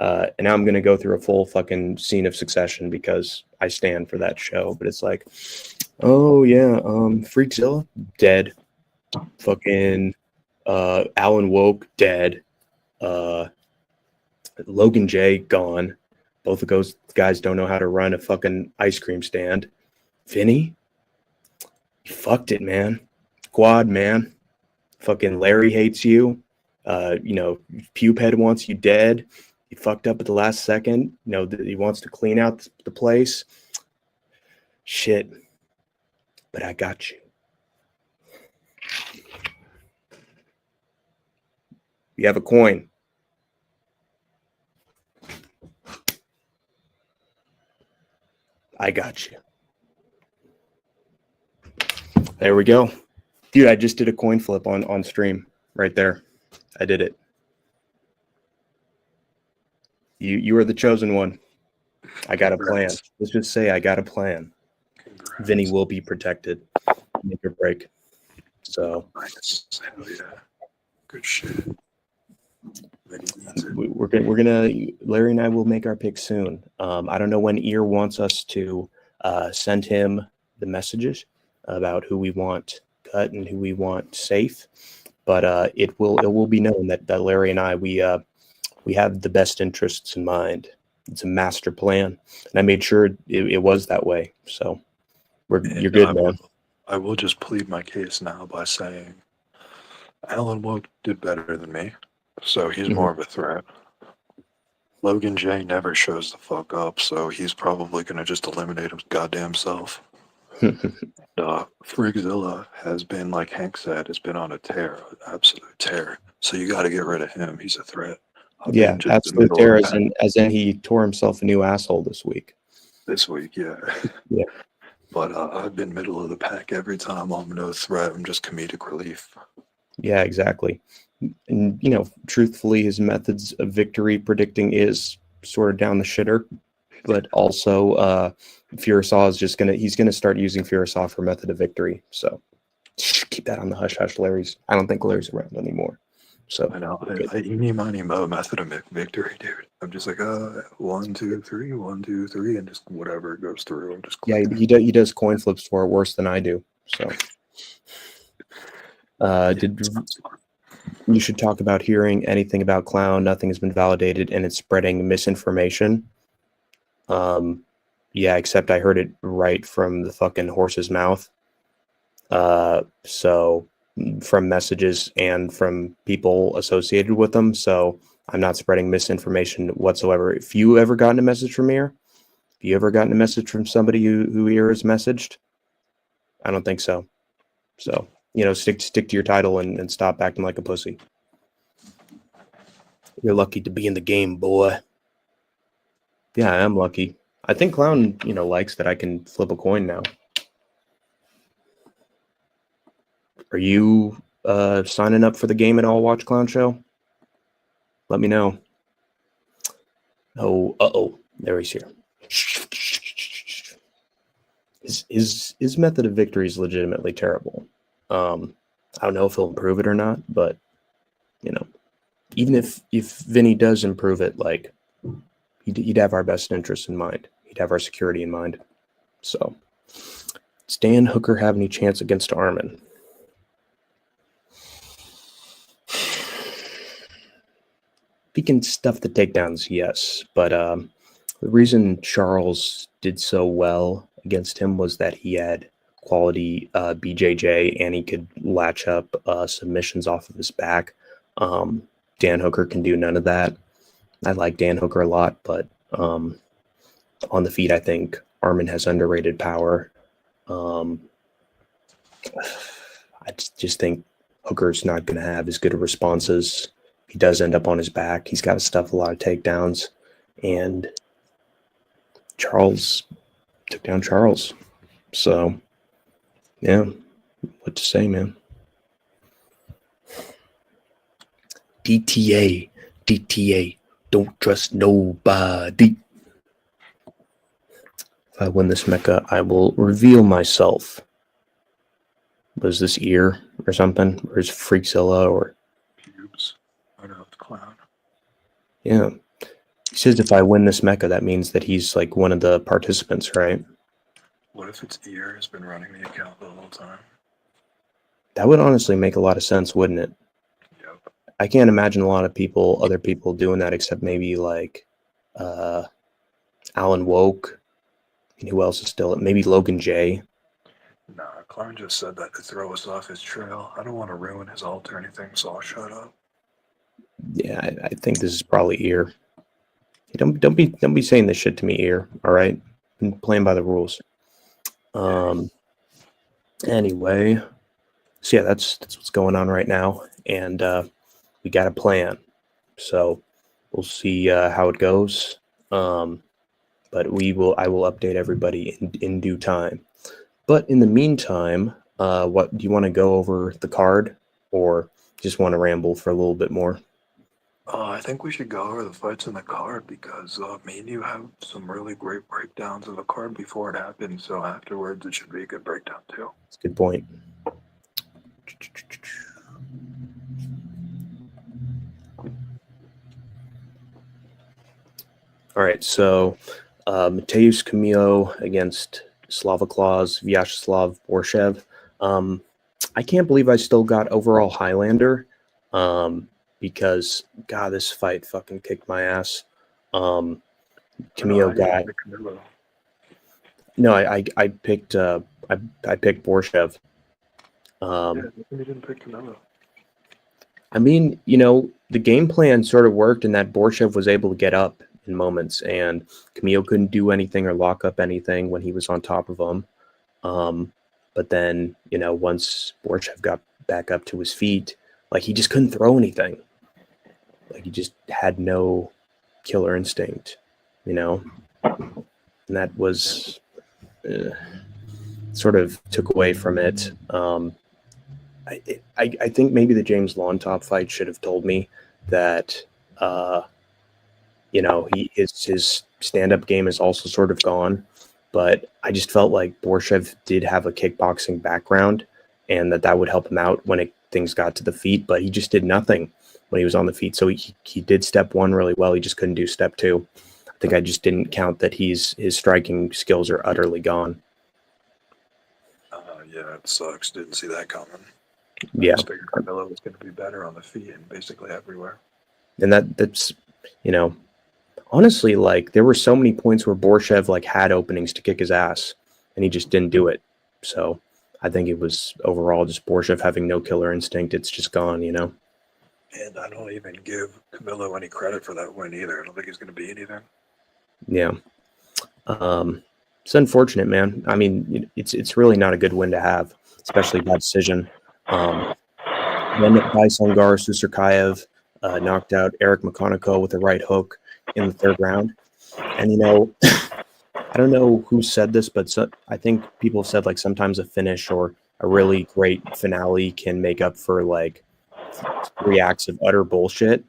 And now I'm gonna go through a full fucking scene of Succession because I stand for that show. But it's like, oh yeah, Freakzilla dead. Fucking Alan Woke dead. Logan J gone. Both of those guys don't know how to run a fucking ice cream stand. Vinny, you fucked it, man. Quad, man. Fucking Larry hates you. Pupehead wants you dead. You fucked up at the last second. He wants to clean out the place. Shit. But I got you. You have a coin. I got you. There we go. Dude, I just did a coin flip on stream right there. I did it. You are the chosen one. I got a plan. Let's just say I got a plan. Congrats. Vinny will be protected. Make or break. So Nice. Hell yeah. Good shit. we're gonna Larry and I will make our pick soon. I don't know when Ear wants us to send him the messages about who we want cut and who we want safe, but it will be known that Larry and I we have the best interests in mind. It's a master plan, and I made sure it was that way. So you're good, man. I will just plead my case now by saying Alan Woke did better than me, so he's more of a threat. Logan J never shows the fuck up, so he's probably going to just eliminate his goddamn self. Frigzilla has been, like Hank said, has been on a tear, absolute tear. So you got to get rid of him. He's a threat. Yeah, absolute tear, as in he tore himself a new asshole this week. This week, yeah. Yeah. But I've been middle of the pack every time. I'm no threat. I'm just comedic relief. Yeah, exactly. And, you know, truthfully, his methods of victory predicting is sort of down the shitter. But also, Furisaw is he's going to start using Furisaw for method of victory. So keep that on the hush hush, Larry's. I don't think Larry's around anymore. So I know. Eeny, miny, mo, method of victory, dude. I'm just like, 1, 2, 3, 1, 2, 3, and just whatever it goes through. I'm just clicking. Yeah, he does coin flips for it worse than I do. So you should talk about hearing anything about Clown. Nothing has been validated, and it's spreading misinformation. Yeah, except I heard it right from the fucking horse's mouth. So from messages and from people associated with them. So I'm not spreading misinformation whatsoever. If you ever gotten a message from Ear, if you ever gotten a message from somebody who Ear has messaged, I don't think so. So, you know, stick to your title and stop acting like a pussy. You're lucky to be in the game, boy. Yeah, I am lucky. I think Clown, you know, likes that I can flip a coin now. Are you signing up for the game at all, Watch Clown Show? Let me know. Oh, there he's here. His method of victory is legitimately terrible. I don't know if he'll improve it or not, but you know, even if Vinny does improve it, like he'd have our best interests in mind. He'd have our security in mind. So, does Dan Hooker have any chance against Armin? He can stuff the takedowns, yes, but the reason Charles did so well against him was that he had quality BJJ and he could latch up submissions off of his back. Dan Hooker can do none of that. I like Dan Hooker a lot, but on the feet, I think Armin has underrated power. I just think Hooker's not going to have as good of responses. He does end up on his back. He's got to stuff a lot of takedowns. And Charles took down Charles. So, yeah, what to say, man? DTA, don't trust nobody. If I win this Mecca, I will reveal myself. Was this Ear or something? Or is Freakzilla or... Pubes. I know it's Clown. Yeah. He says if I win this Mecca, that means that he's like one of the participants, right? What if it's Ear has been running the account the whole time? That would honestly make a lot of sense, wouldn't it? Yep. I can't imagine a lot of other people doing that except maybe like Alan Woke. And who else is still? Maybe Logan J. Nah, Clown just said that to throw us off his trail. I don't want to ruin his alt or anything, so I'll shut up. Yeah, I think this is probably Ear. Don't be saying this shit to me, Ear. All right, I'm playing by the rules. Anyway, so yeah, that's what's going on right now, and we got a plan. So we'll see how it goes. but I will update everybody in due time. But in the meantime, what do you want to go over the card, or just want to ramble for a little bit more? I think we should go over the fights in the card because me and you have some really great breakdowns of the card before it happens. So afterwards, it should be a good breakdown too. That's a good point. All right, so Mateusz Camillo against Vyacheslav Borshev. I can't believe I still got overall Highlander because, God, this fight fucking kicked my ass. Camillo got... No, I picked I picked Borshev. You didn't pick Camillo. I mean, you know, the game plan sort of worked in that Borshev was able to get up in moments, and Camillo couldn't do anything or lock up anything when he was on top of him. But then, you know, once Borshev got back up to his feet, like he just couldn't throw anything. Like he just had no killer instinct, you know? And that was sort of took away from it. I think maybe the James Lontop fight should have told me that, you know, his stand-up game is also sort of gone. But I just felt like Borshev did have a kickboxing background and that would help him out when things got to the feet. But he just did nothing when he was on the feet. So he did step one really well. He just couldn't do step two. I think I just didn't count that his striking skills are utterly gone. Yeah, it sucks. Didn't see that coming. Yeah. I just figured Camillo was going to be better on the feet and basically everywhere. And that's, you know, honestly, like there were so many points where Borshev like had openings to kick his ass and he just didn't do it. So I think it was overall just Borshev having no killer instinct. It's just gone, you know? And I don't even give Camillo any credit for that win either. I don't think he's going to be anything. Yeah. It's unfortunate, man. I mean, it's really not a good win to have, especially by decision. Then Baisangar Susurkayev knocked out Eric McConaughey with a right hook in the third round. And, you know, I don't know who said this, but I think people said like sometimes a finish or a really great finale can make up for like 3 acts of utter bullshit.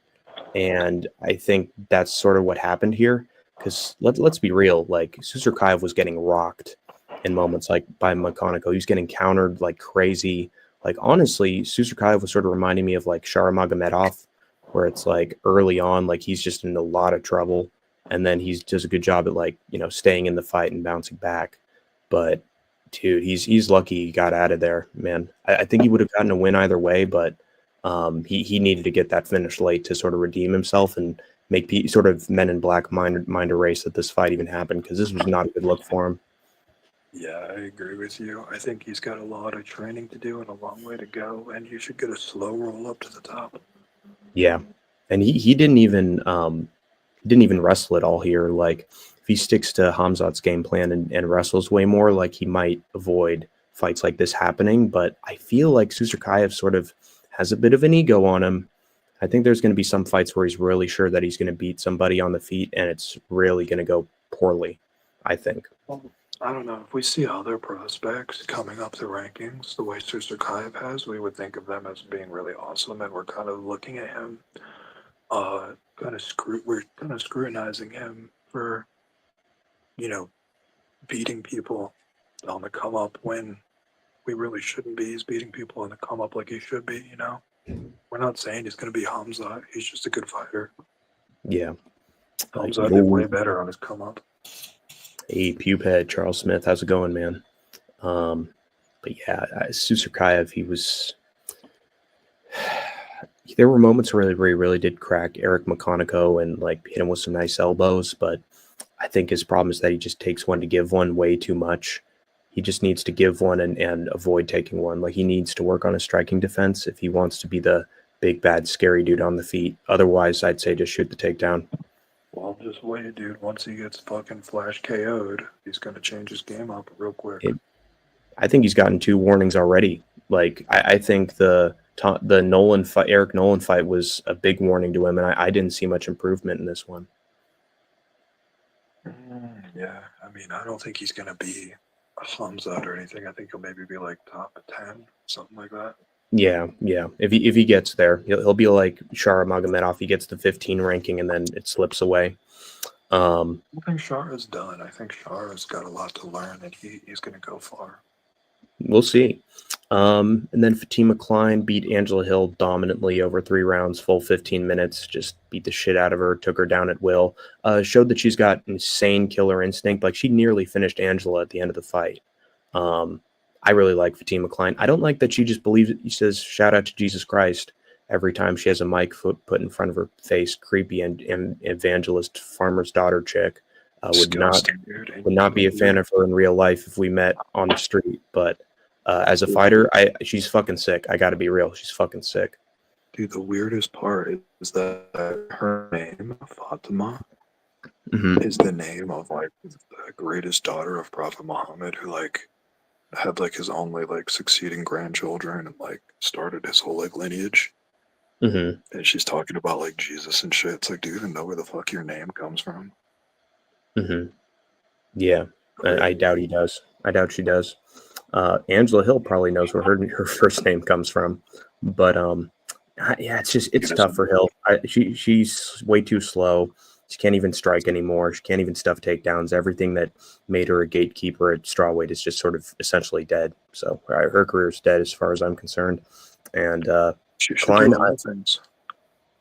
And I think that's sort of what happened here. Because let's be real, like Susurkayev was getting rocked in moments like by McConaughey. He was getting countered like crazy. Like honestly, Susurkayev was sort of reminding me of like Sharamagomedov, where it's like early on, like he's just in a lot of trouble, and then he does a good job at like, you know, staying in the fight and bouncing back. But dude, he's lucky he got out of there, man. I think he would have gotten a win either way, but he needed to get that finish late to sort of redeem himself and make sort of Men in Black mind erase that this fight even happened, because this was not a good look for him. Yeah, I agree with you. I think he's got a lot of training to do and a long way to go, and you should get a slow roll up to the top. Yeah, and he didn't even wrestle at all here. Like if he sticks to Hamzat's game plan and wrestles way more, like he might avoid fights like this happening. But I feel like Susurkayev sort of has a bit of an ego on him. I think there's going to be some fights where he's really sure that he's going to beat somebody on the feet, and it's really going to go poorly, I think. Well, I don't know. If we see other prospects coming up the rankings the way Susurkayev has, we would think of them as being really awesome, and we're kind of looking at him, we're kind of scrutinizing him for, you know, beating people on the come up when we really shouldn't be. He's beating people on the come up like he should be, you know? We're not saying he's going to be Hamzat. He's just a good fighter. Yeah. Hamzat did way better on his come up. Hey, Pupehead, Charles Smith, how's it going, man? But yeah, Susurkayev, he was... There were moments where he really did crack Eric McConaughey and like hit him with some nice elbows, but I think his problem is that he just takes one to give one way too much. He just needs to give one and avoid taking one. Like he needs to work on his striking defense if he wants to be the big, bad, scary dude on the feet. Otherwise, I'd say just shoot the takedown. Well, just wait, dude. Once he gets fucking flash KO'd, he's going to change his game up real quick. I think he's gotten 2 warnings already. Like I think the Nolan fight, Eric Nolan fight was a big warning to him, and I didn't see much improvement in this one. Yeah, I mean, I don't think he's gonna be a Hamzat or anything. I think he'll maybe be like top 10, something like that. Yeah. If he gets there, he'll be like Shara Magomedov. He gets the 15 ranking and then it slips away. I think Shara's done. I think Shara's got a lot to learn, and he's gonna go far. We'll see. And then Fatima Klein beat Angela Hill dominantly over 3 rounds, full 15 minutes. Just beat the shit out of her, took her down at will. Showed that she's got insane killer instinct. Like, she nearly finished Angela at the end of the fight. I really like Fatima Klein. I don't like that she just believes it. She says, shout out to Jesus Christ every time she has a mic put in front of her face. Creepy and evangelist farmer's daughter chick. Would not be a fan of her in real life if we met on the street. But as a fighter, she's fucking sick. I got to be real. She's fucking sick. Dude, the weirdest part is that her name, Fatima, is the name of like the greatest daughter of Prophet Muhammad, who like had like his only like succeeding grandchildren and like started his whole like lineage. And she's talking about like Jesus and shit. It's like, do you even know where the fuck your name comes from? Yeah, I doubt he does. I doubt she does. Angela Hill probably knows where her first name comes from, but yeah, it's tough for Hill. She's way too slow. She can't even strike anymore. She can't even stuff takedowns. Everything that made her a gatekeeper at strawweight is just sort of essentially dead. So her career's dead as far as I'm concerned. And Klein,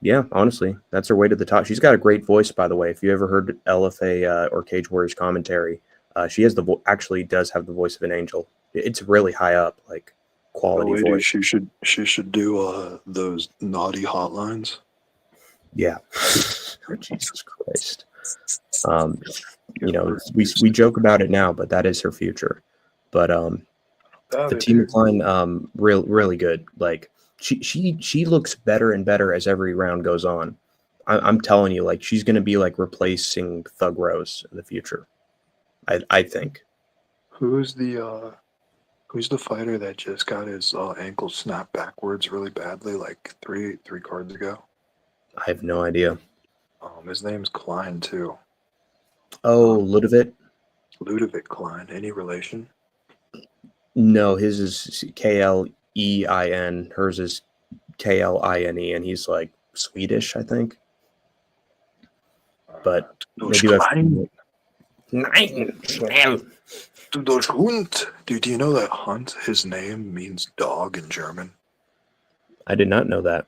yeah, honestly, that's her way to the top. She's got a great voice, by the way. If you ever heard LFA or Cage Warriors commentary, she has actually does have the voice of an angel. It's really high up, like quality voice. Dude, she should do those naughty hotlines. Yeah. Oh, Jesus Christ. You know, we joke about it now, but that is her future. But Fatima Klein, really good. Like she looks better and better as every round goes on. I'm telling you, like, she's gonna be like replacing Thug Rose in the future. I think. Who's the fighter that just got his ankle snapped backwards really badly like three cards ago? I have no idea. His name's Klein too. Oh, Ludovic Klein. Any relation? No, his is Klein. Hers is Kline, and he's like Swedish, I think. But maybe that's Dude, do you know that Hunt, his name means dog in German? I did not know that.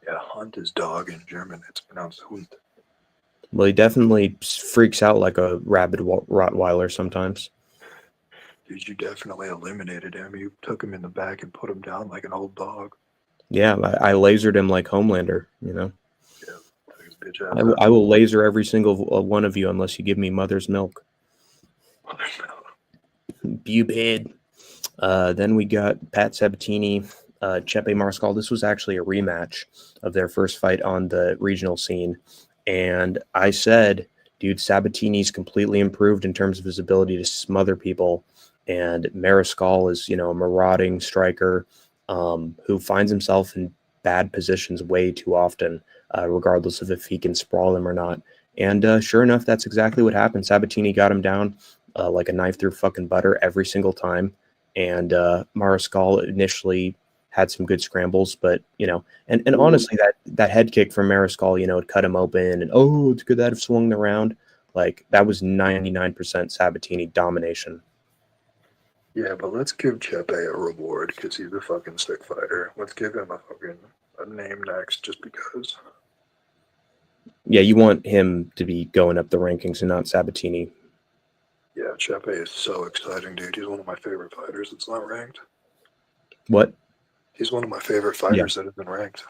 Yeah, Hunt is dog in German. It's pronounced Hund. Well, he definitely freaks out like a rabid Rottweiler sometimes. Dude, you definitely eliminated him. You took him in the back and put him down like an old dog. Yeah, I lasered him like Homelander, you know. Yeah, took his bitch out. I will laser every single one of you unless you give me mother's milk. Bubid. Then we got Pat Sabatini, Chepe Mariscal. This was actually a rematch of their first fight on the regional scene. And I said, dude, Sabatini's completely improved in terms of his ability to smother people. And Mariscal is, you know, a marauding striker who finds himself in bad positions way too often, regardless of if he can sprawl him or not. And sure enough, that's exactly what happened. Sabatini got him down like a knife through fucking butter every single time. And Mariscal initially had some good scrambles, but, you know, and honestly, that head kick from Mariscal, you know, it cut him open, and it's good that have swung the round. Like, that was 99% Sabatini domination. Yeah, but let's give Chepe a reward because he's a fucking sick fighter. Let's give him a name next just because. Yeah, you want him to be going up the rankings and not Sabatini. Yeah, Chepe is so exciting, dude. He's one of my favorite fighters that's not ranked. What? He's one of my favorite fighters that have been ranked.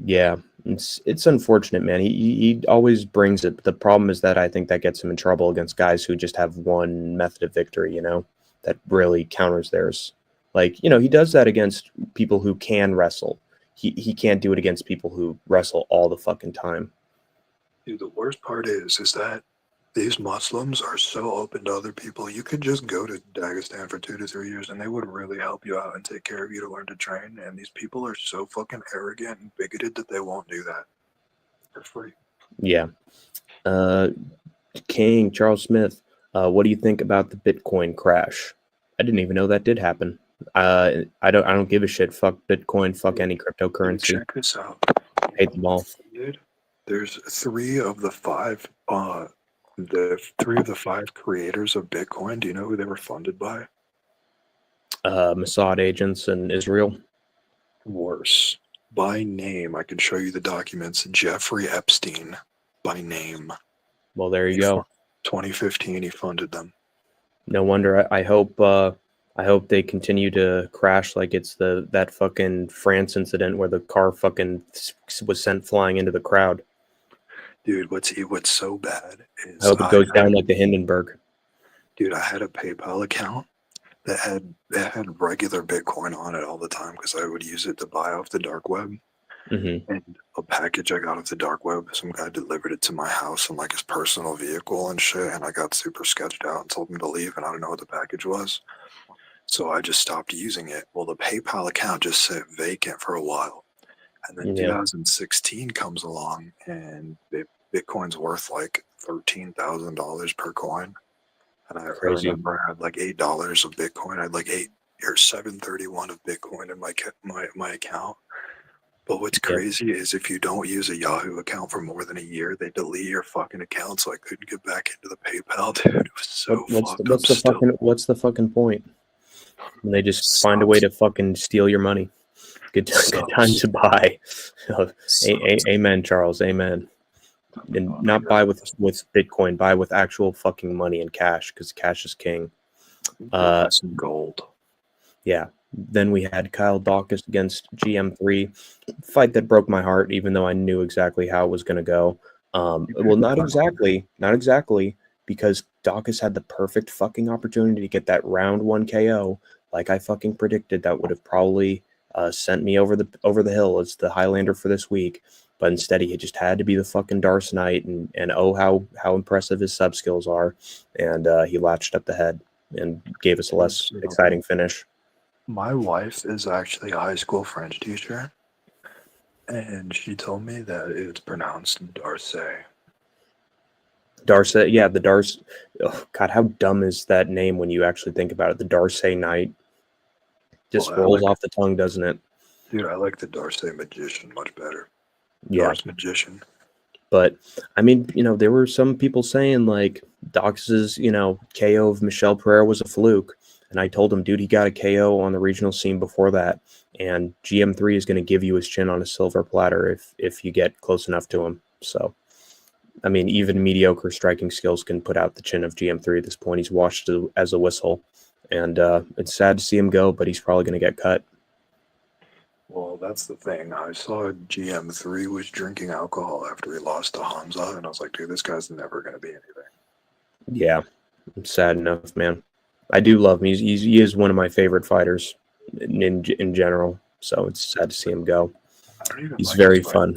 Yeah, it's unfortunate, man. He always brings it. The problem is that I think that gets him in trouble against guys who just have one method of victory, you know, that really counters theirs. Like, you know, he does that against people who can wrestle. He can't do it against people who wrestle all the fucking time. Dude, the worst part is that these Muslims are so open to other people. You could just go to Dagestan for 2 to 3 years and they would really help you out and take care of you to learn to train. And these people are so fucking arrogant and bigoted that they won't do that for free. Yeah. King, Charles Smith, What do you think about the Bitcoin crash? I didn't even know that did happen. I don't give a shit. Fuck Bitcoin. Fuck any Dude, cryptocurrency. check this out. Hate them all. Dude, there's three of the five creators of Bitcoin. Do you know who they were funded by? Mossad agents in Israel. Worse. By name, I can show you the documents. Jeffrey Epstein, by name. Well, there you go. 2015, he funded them. No wonder. I hope they continue to crash like it's that fucking France incident where the car fucking was sent flying into the crowd. Dude, what's so bad is I hope it goes down like the Hindenburg. Dude, I had a PayPal account that had regular Bitcoin on it all the time because I would use it to buy off the dark web. Mm-hmm. And a package I got off the dark web, some guy delivered it to my house in like his personal vehicle and shit, and I got super sketched out and told him to leave, and I don't know what the package was. So I just stopped using it. Well, the PayPal account just sat vacant for a while. And then 2016 comes along, and Bitcoin's worth like $13,000 per coin. And I remember I had like $8 of Bitcoin. I had like 731 of Bitcoin in my account. But what's crazy is if you don't use a Yahoo account for more than a year, they delete your fucking account, so I couldn't get back into the PayPal, dude. It was so what's the fucking point? And they just find a way to fucking steal your money. Good time to buy. Amen, Charles. Amen. And not buy with Bitcoin. Buy with actual fucking money and cash, because cash is king. Some gold. Yeah. Then we had Kyle Dawkins against GM3. Fight that broke my heart, even though I knew exactly how it was going to go. Well, not exactly, because Dawkins had the perfect fucking opportunity to get that round 1 KO, like I fucking predicted. That would have probably sent me over the hill as the Highlander for this week. But instead, he just had to be the fucking Darce Knight, and oh, how impressive his sub skills are. And he latched up the head and gave us a less exciting finish. My wife is actually a high school French teacher, and she told me that it's pronounced Darce. Darce, yeah, the Darce. Oh, God, how dumb is that name when you actually think about it? The Darce Knight just rolls off the tongue, doesn't it? Dude, I like the Darce Magician much better. Yeah. Darce Magician. But, I mean, there were some people saying, like, Dox's, KO of Michelle Pereira was a fluke. And I told him, dude, he got a KO on the regional scene before that. And GM3 is going to give you his chin on a silver platter if you get close enough to him. So, I mean, even mediocre striking skills can put out the chin of GM3 at this point. He's washed as a whistle. And it's sad to see him go, but he's probably going to get cut. Well, that's the thing. I saw GM3 was drinking alcohol after he lost to Hamza, and I was like, dude, this guy's never going to be anything. Yeah, it's sad enough, man. I do love him. He is one of my favorite fighters in general. So it's sad to see him go. He's very fun.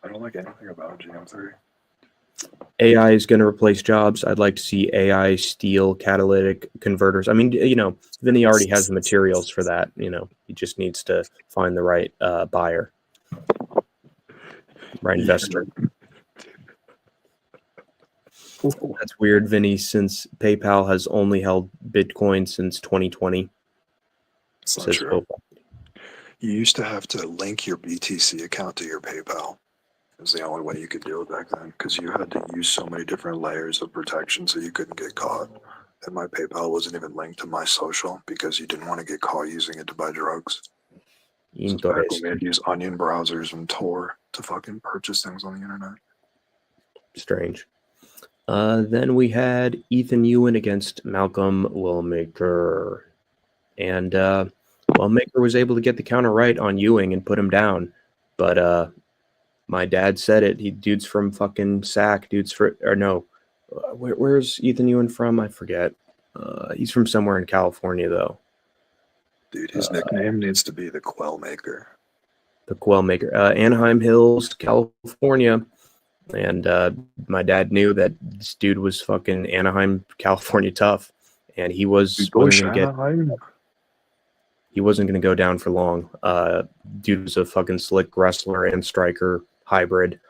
I don't like anything about GM3. AI is going to replace jobs. I'd like to see AI steal catalytic converters. I mean, Vinny already has the materials for that. He just needs to find the right buyer, right investor. That's weird, Vinny, since PayPal has only held Bitcoin since 2020. It's not true. You used to have to link your BTC account to your PayPal. It was the only way you could do it back then, because you had to use so many different layers of protection so you couldn't get caught. And my PayPal wasn't even linked to my social because you didn't want to get caught using it to buy drugs. So back when we had to use Onion browsers and Tor to fucking purchase things on the internet. Strange. Then we had Ethan Ewan against Malcolm Willmaker. And Willmaker was able to get the counter right on Ewing and put him down. But my dad said it. Dude's from fucking Sac. Where's Ethan Ewan from? I forget. He's from somewhere in California, though. Dude, his nickname needs to be the Quell Maker. The Quell Maker. Anaheim Hills, California. And my dad knew that this dude was fucking Anaheim, California tough. And he wasn't going to go down for long. Dude was a fucking slick wrestler and striker hybrid.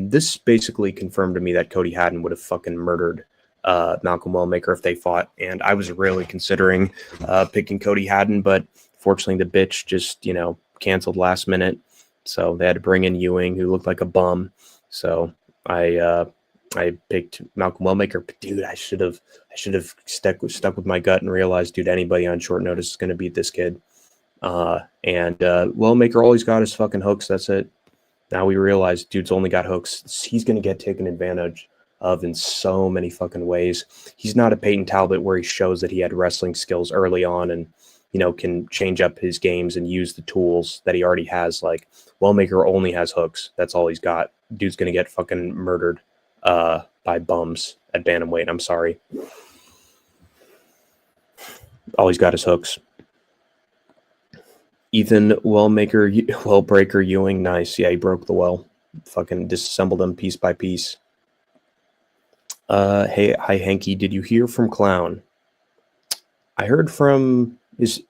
This basically confirmed to me that Cody Haddon would have fucking murdered Malcolm Wellmaker if they fought. And I was really considering picking Cody Haddon, but fortunately the bitch just, canceled last minute. So they had to bring in Ewing, who looked like a bum. So I picked Malcolm Wellmaker. But dude, I should have stuck with my gut and realized, dude, anybody on short notice is going to beat this kid. And Wellmaker, all he's got is fucking hooks. That's it. Now we realize dude's only got hooks. He's going to get taken advantage of in so many fucking ways. He's not a Peyton Talbot where he shows that he had wrestling skills early on and, can change up his games and use the tools that he already has. Like, Wellmaker only has hooks. That's all he's got. Dude's going to get fucking murdered by bums at bantamweight. I'm sorry. All he's got is hooks. Ethan Wellbreaker Ewing, nice. Yeah, he broke the well. Fucking disassembled him piece by piece. Hey, hi Hanky, did you hear from Clown? I heard from his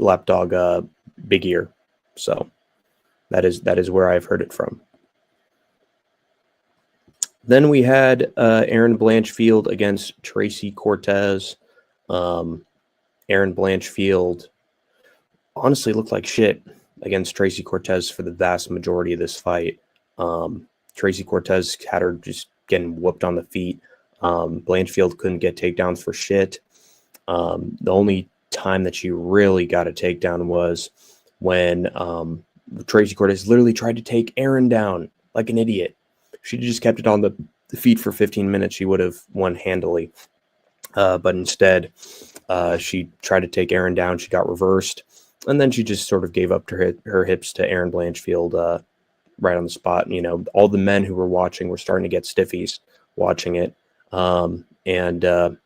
lapdog Big Ear. So that is where I've heard it from. Then we had Aaron Blanchfield against Tracy Cortez. Aaron Blanchfield honestly looked like shit against Tracy Cortez for the vast majority of this fight. Tracy Cortez had her just getting whooped on the feet. Blanchfield couldn't get takedowns for shit. The only time that she really got a takedown was when Tracy Cortez literally tried to take Aaron down like an idiot. She just kept it on the feet for 15 minutes. She would have won handily. But instead, she tried to take Aaron down. She got reversed. And then she just sort of gave up her hips to Aaron Blanchfield right on the spot. All the men who were watching were starting to get stiffies watching it. And then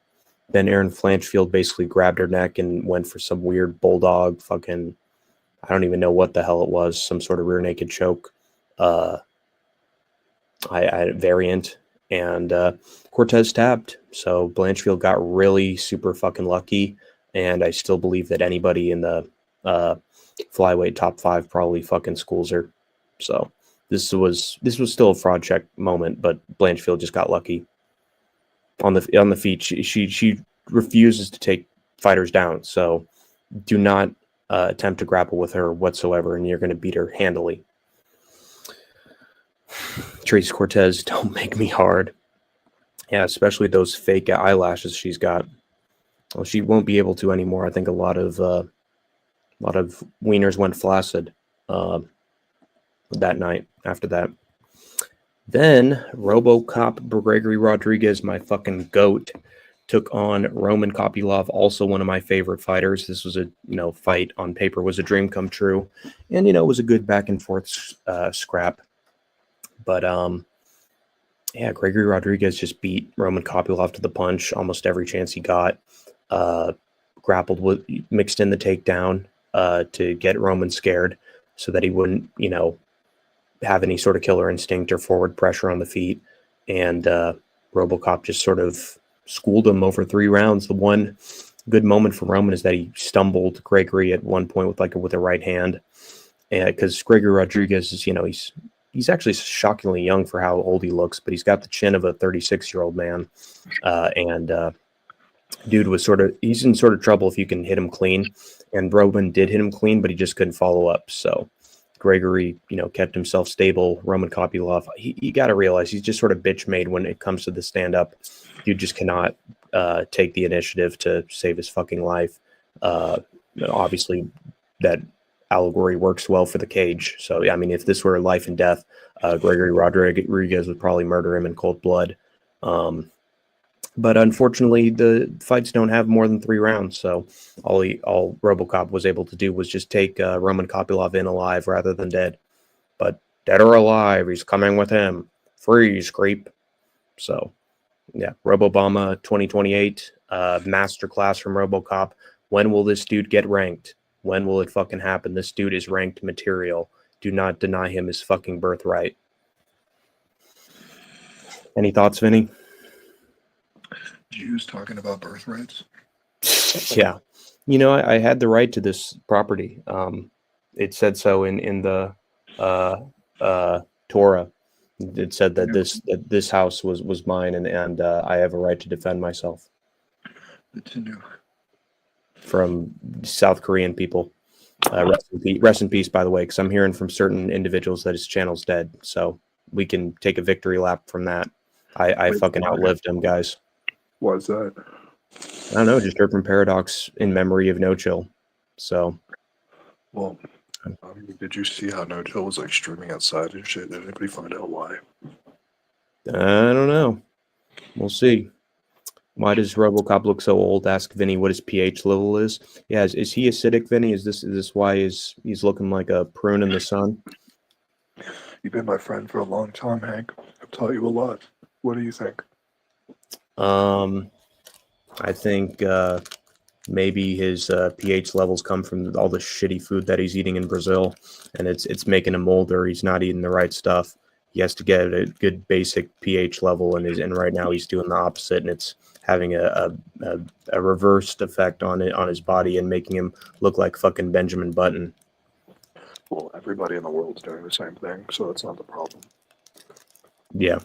Aaron Blanchfield basically grabbed her neck and went for some weird bulldog fucking, I don't even know what the hell it was, some sort of rear naked choke variant. And Cortez tapped. So Blanchfield got really super fucking lucky. And I still believe that anybody in the flyweight top 5 probably fucking schools her. So this was still a fraud check moment, but Blanchfield just got lucky on the feet. She refuses to take fighters down. So do not attempt to grapple with her whatsoever, and you're going to beat her handily. Tracy Cortez, don't make me hard. Yeah, especially those fake eyelashes she's got. Well, she won't be able to anymore. I think a lot of wieners went flaccid that night after that. Then RoboCop Gregory Rodriguez, my fucking goat, took on Roman Kopylov, also one of my favorite fighters. This was a fight on paper was a dream come true, and it was a good back and forth scrap. But yeah, Gregory Rodriguez just beat Roman Kopylov to the punch almost every chance he got. Grappled with, mixed in the takedown to get Roman scared so that he wouldn't, have any sort of killer instinct or forward pressure on the feet. And RoboCop just sort of schooled him over 3 rounds. The one good moment for Roman is that he stumbled Gregory at one point with a right hand, because Gregory Rodriguez is, he's actually shockingly young for how old he looks, but he's got the chin of a 36-year-old man. Dude was he's in sort of trouble if you can hit him clean, and Roman did hit him clean, but he just couldn't follow up. So Gregory, kept himself stable. Roman Kopylov, you got to realize he's just sort of bitch made when it comes to the stand up. You just cannot take the initiative to save his fucking life. Obviously, that allegory works well for the cage. So, I mean, if this were life and death, Gregory Rodriguez would probably murder him in cold blood. But unfortunately, the fights don't have more than 3 rounds. So all RoboCop was able to do was just take Roman Kopylov in alive rather than dead. But dead or alive, he's coming with him. Freeze, creep. So, yeah, RoboBama 2028, masterclass from RoboCop. When will this dude get ranked? When will it fucking happen? This dude is ranked material. Do not deny him his fucking birthright. Any thoughts, Vinny? Jews talking about birthrights? Yeah. I had the right to this property. It said so in the Torah. It said that this house was mine, and I have a right to defend myself Good to know. from South Korean people. Rest in peace, by the way, because I'm hearing from certain individuals that his channel's dead. So we can take a victory lap from that. I Wait, fucking why? outlived him, guys. Why's that? I don't know, just heard from Paradox in memory of No Chill. So, Well, did you see how No Chill was like streaming outside and shit? Did anybody find out why? I don't know. We'll see. Why does RoboCop look so old? Ask Vinny what his pH level is. Yeah, is he acidic, Vinny? Is this why he's looking like a prune in the sun? You've been my friend for a long time, Hank. I've taught you a lot. What do you think? I think maybe his pH levels come from all the shitty food that he's eating in Brazil, and it's making him older. He's not eating the right stuff. He has to get a good basic pH level, and right now he's doing the opposite, and it's having a reversed effect on his body and making him look like fucking Benjamin Button. Well, everybody in the world's doing the same thing, so that's not the problem. Yeah.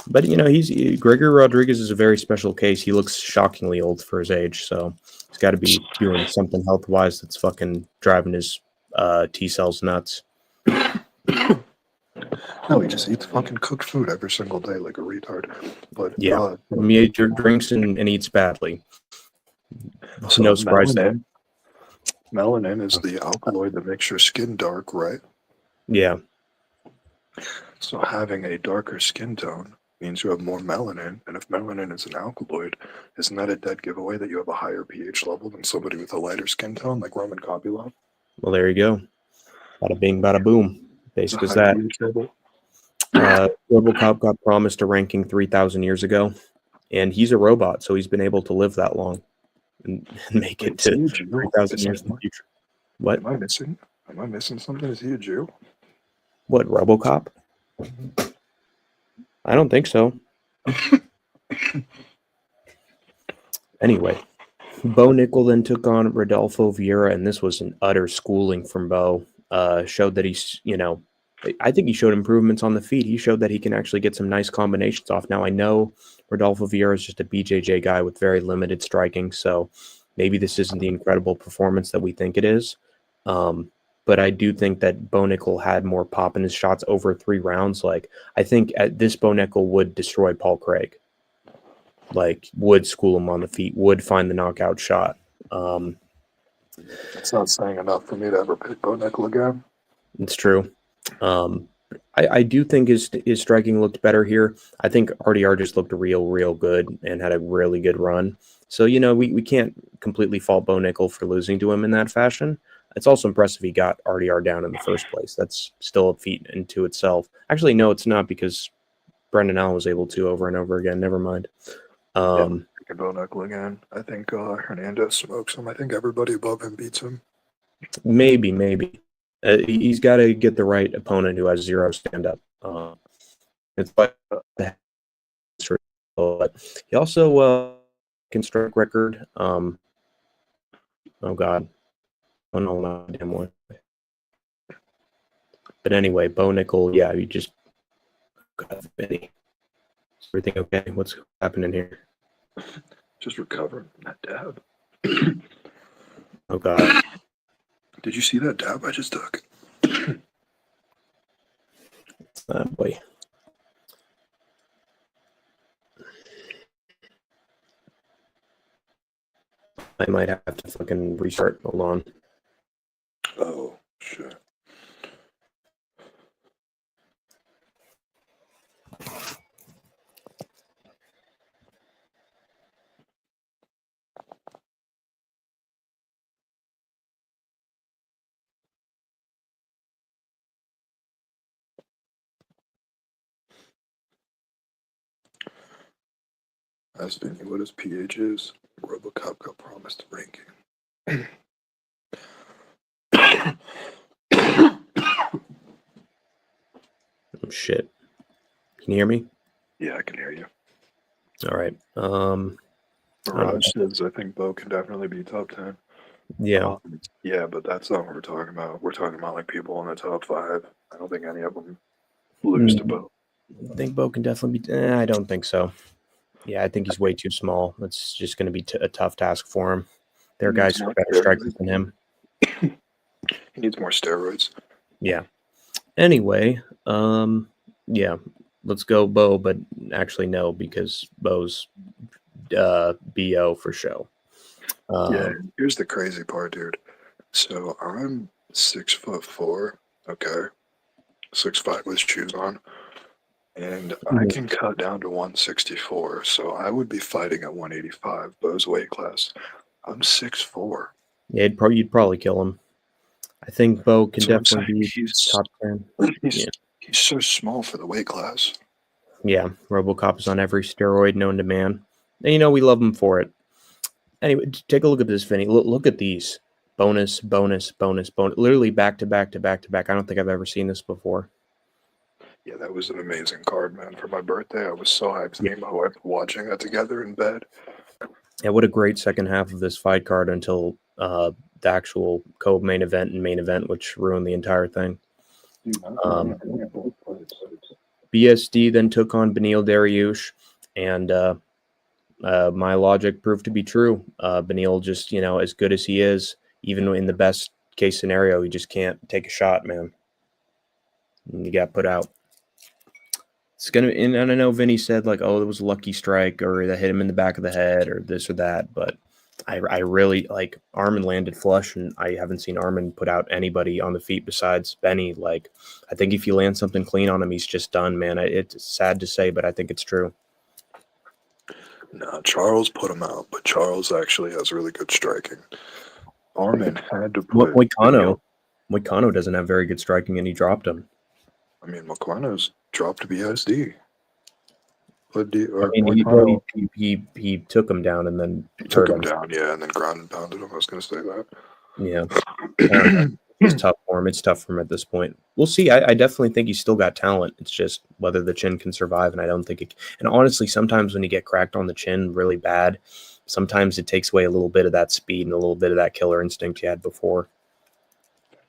But Gregory Rodriguez is a very special case. He looks shockingly old for his age, so he's got to be doing something health wise that's fucking driving his T cells nuts. No, he just eats fucking cooked food every single day like a retard. But Yeah, he drinks and eats badly. So No surprise there. Melanin is the alkaloid that makes your skin dark, right? Yeah, So having a darker skin tone means you have more melanin, and if melanin is an alkaloid, isn't that a dead giveaway that you have a higher pH level than somebody with a lighter skin tone, like Roman Coppola? well, there you go. Bada bing, bada boom. Basic as that. pH level. RoboCop got promised a ranking 3,000 years ago, and he's a robot, so he's been able to live that long and make it to 3,000 years in the future. What? Am I missing? Am I missing something? Is he a Jew? What, RoboCop? I don't think so. Anyway, Bo Nickel then took on Rodolfo Vieira, and this was an utter schooling from Bo. Showed that he's, I think he showed improvements on the feet. He showed that he can actually get some nice combinations off. Now, I know Rodolfo Vieira is just a BJJ guy with very limited striking, so maybe this isn't the incredible performance that we think it is. But I do think that Bo Nickel had more pop in his shots over 3 rounds. Like, I think at this Bo Nickel would destroy Paul Craig. Like, would school him on the feet, would find the knockout shot. It's not saying enough for me to ever pick Bo Nickel again. It's true. I do think his striking looked better here. I think RDR just looked real good and had a really good run. So, we can't completely fault Bo Nickel for losing to him in that fashion. It's also impressive he got RDR down in the first place. That's still a feat into itself. Actually, no, it's not, because Brendan Allen was able to over and over again. Never mind. Bo Nickel again. I think Hernandez smokes him. I think everybody above him beats him. Maybe. He's got to get the right opponent who has 0 stand-up. It's like but he also can strike record. Oh God. Oh no, not damn one. But anyway, Bo Nickel, yeah, you just got Vinny. Is everything okay? What's happening here? Just recovering from that dab. Oh God. Did you see that dab I just took? Boy. I might have to fucking restart. Hold on. Oh, shit. Ask Vinny what his pH is. RoboCop got promised a ranking. Oh, shit. Can you hear me? Yeah, I can hear you. All right. Mirage says I think Bo can definitely be top 10. Yeah. Yeah, but that's not what we're talking about. We're talking about like people in the top 5. I don't think any of them lose to Bo. I think Bo can definitely be. I don't think so. Yeah, I think he's way too small. It's just going to be a tough task for him. There are He needs guys who more are better strikers than him. He needs more steroids. Yeah. Anyway, yeah, let's go Bo, but actually no, because Bo's BO for show. Yeah, here's the crazy part, dude. So I'm 6'4", okay, 6'5" with shoes on, and I Mhm. can cut down to 164. So I would be fighting at 185, Bo's weight class. I'm 6'4". Yeah, you'd probably kill him. I think Bo can So I'm definitely saying be top 10. he's Yeah. he's so small for the weight class. Yeah, RoboCop is on every steroid known to man. And we love him for it. Anyway, take a look at this, Vinny. Look at these. Bonus, bonus, bonus, bonus. Literally back to back to back to back. I don't think I've ever seen this before. Yeah, that was an amazing card, man. For my birthday, I was so hyped. Me Yeah. and my wife were watching that together in bed. Yeah, what a great second half of this fight card until the actual co-main event and main event, which ruined the entire thing. BSD then took on Beneil Dariush, and my logic proved to be true. Beneil just, as good as he is, even in the best case scenario, he just can't take a shot, man. And he got put out. It's gonna, and I know Vinny said like, "Oh, it was a lucky strike," or that hit him in the back of the head, or this or that. But I really like Armin landed flush, and I haven't seen Armin put out anybody on the feet besides Benny. Like, I think if you land something clean on him, he's just done, man. It's sad to say, but I think it's true. No, Charles put him out, but Charles actually has really good striking. Armin had to put Moicano doesn't have very good striking, and he dropped him. I mean, Moicano's dropped BSD. He took him down and then took him down, yeah, and then ground and pounded him. I was going to say that. Yeah. It's tough for him. It's tough for him at this point. We'll see. I definitely think he's still got talent. It's just whether the chin can survive, and I don't think it. And honestly, sometimes when you get cracked on the chin really bad, sometimes it takes away a little bit of that speed and a little bit of that killer instinct you had before.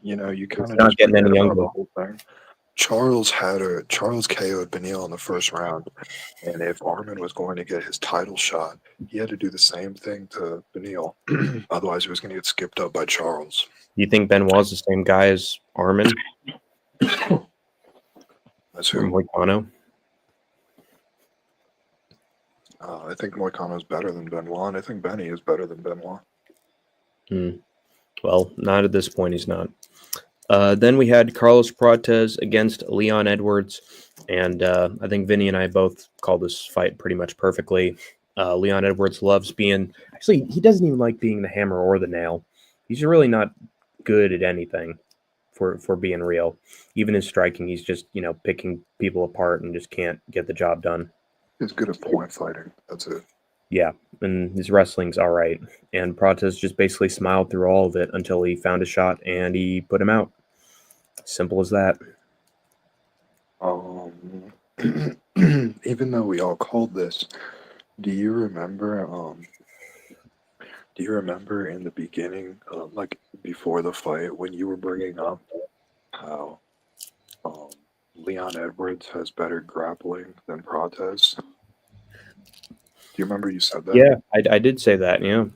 You kind of not getting any younger. The whole thing. Charles KO'd Beneil in the first round, and if Armin was going to get his title shot, he had to do the same thing to Beneil. Otherwise, he was going to get skipped up by Charles. You think Benoit's the same guy as Armin? That's who? Moicano? I think Moicano's better than Benoit, and I think Benny is better than Benoit. Well, not at this point, he's not. Then we had Carlos Prates against Leon Edwards, and I think Vinny and I both called this fight pretty much perfectly. Leon Edwards loves being... Actually, he doesn't even like being the hammer or the nail. He's really not good at anything, for being real. Even his striking, he's just, picking people apart and just can't get the job done. He's good at point fighting. That's it. Yeah, and his wrestling's all right. And Prates just basically smiled through all of it until he found a shot and he put him out. Simple as that. Even though we all called this, do you remember in the beginning, like before the fight, when you were bringing up how Leon Edwards has better grappling than Prates? Do you remember you said that? Yeah, I did say that, yeah.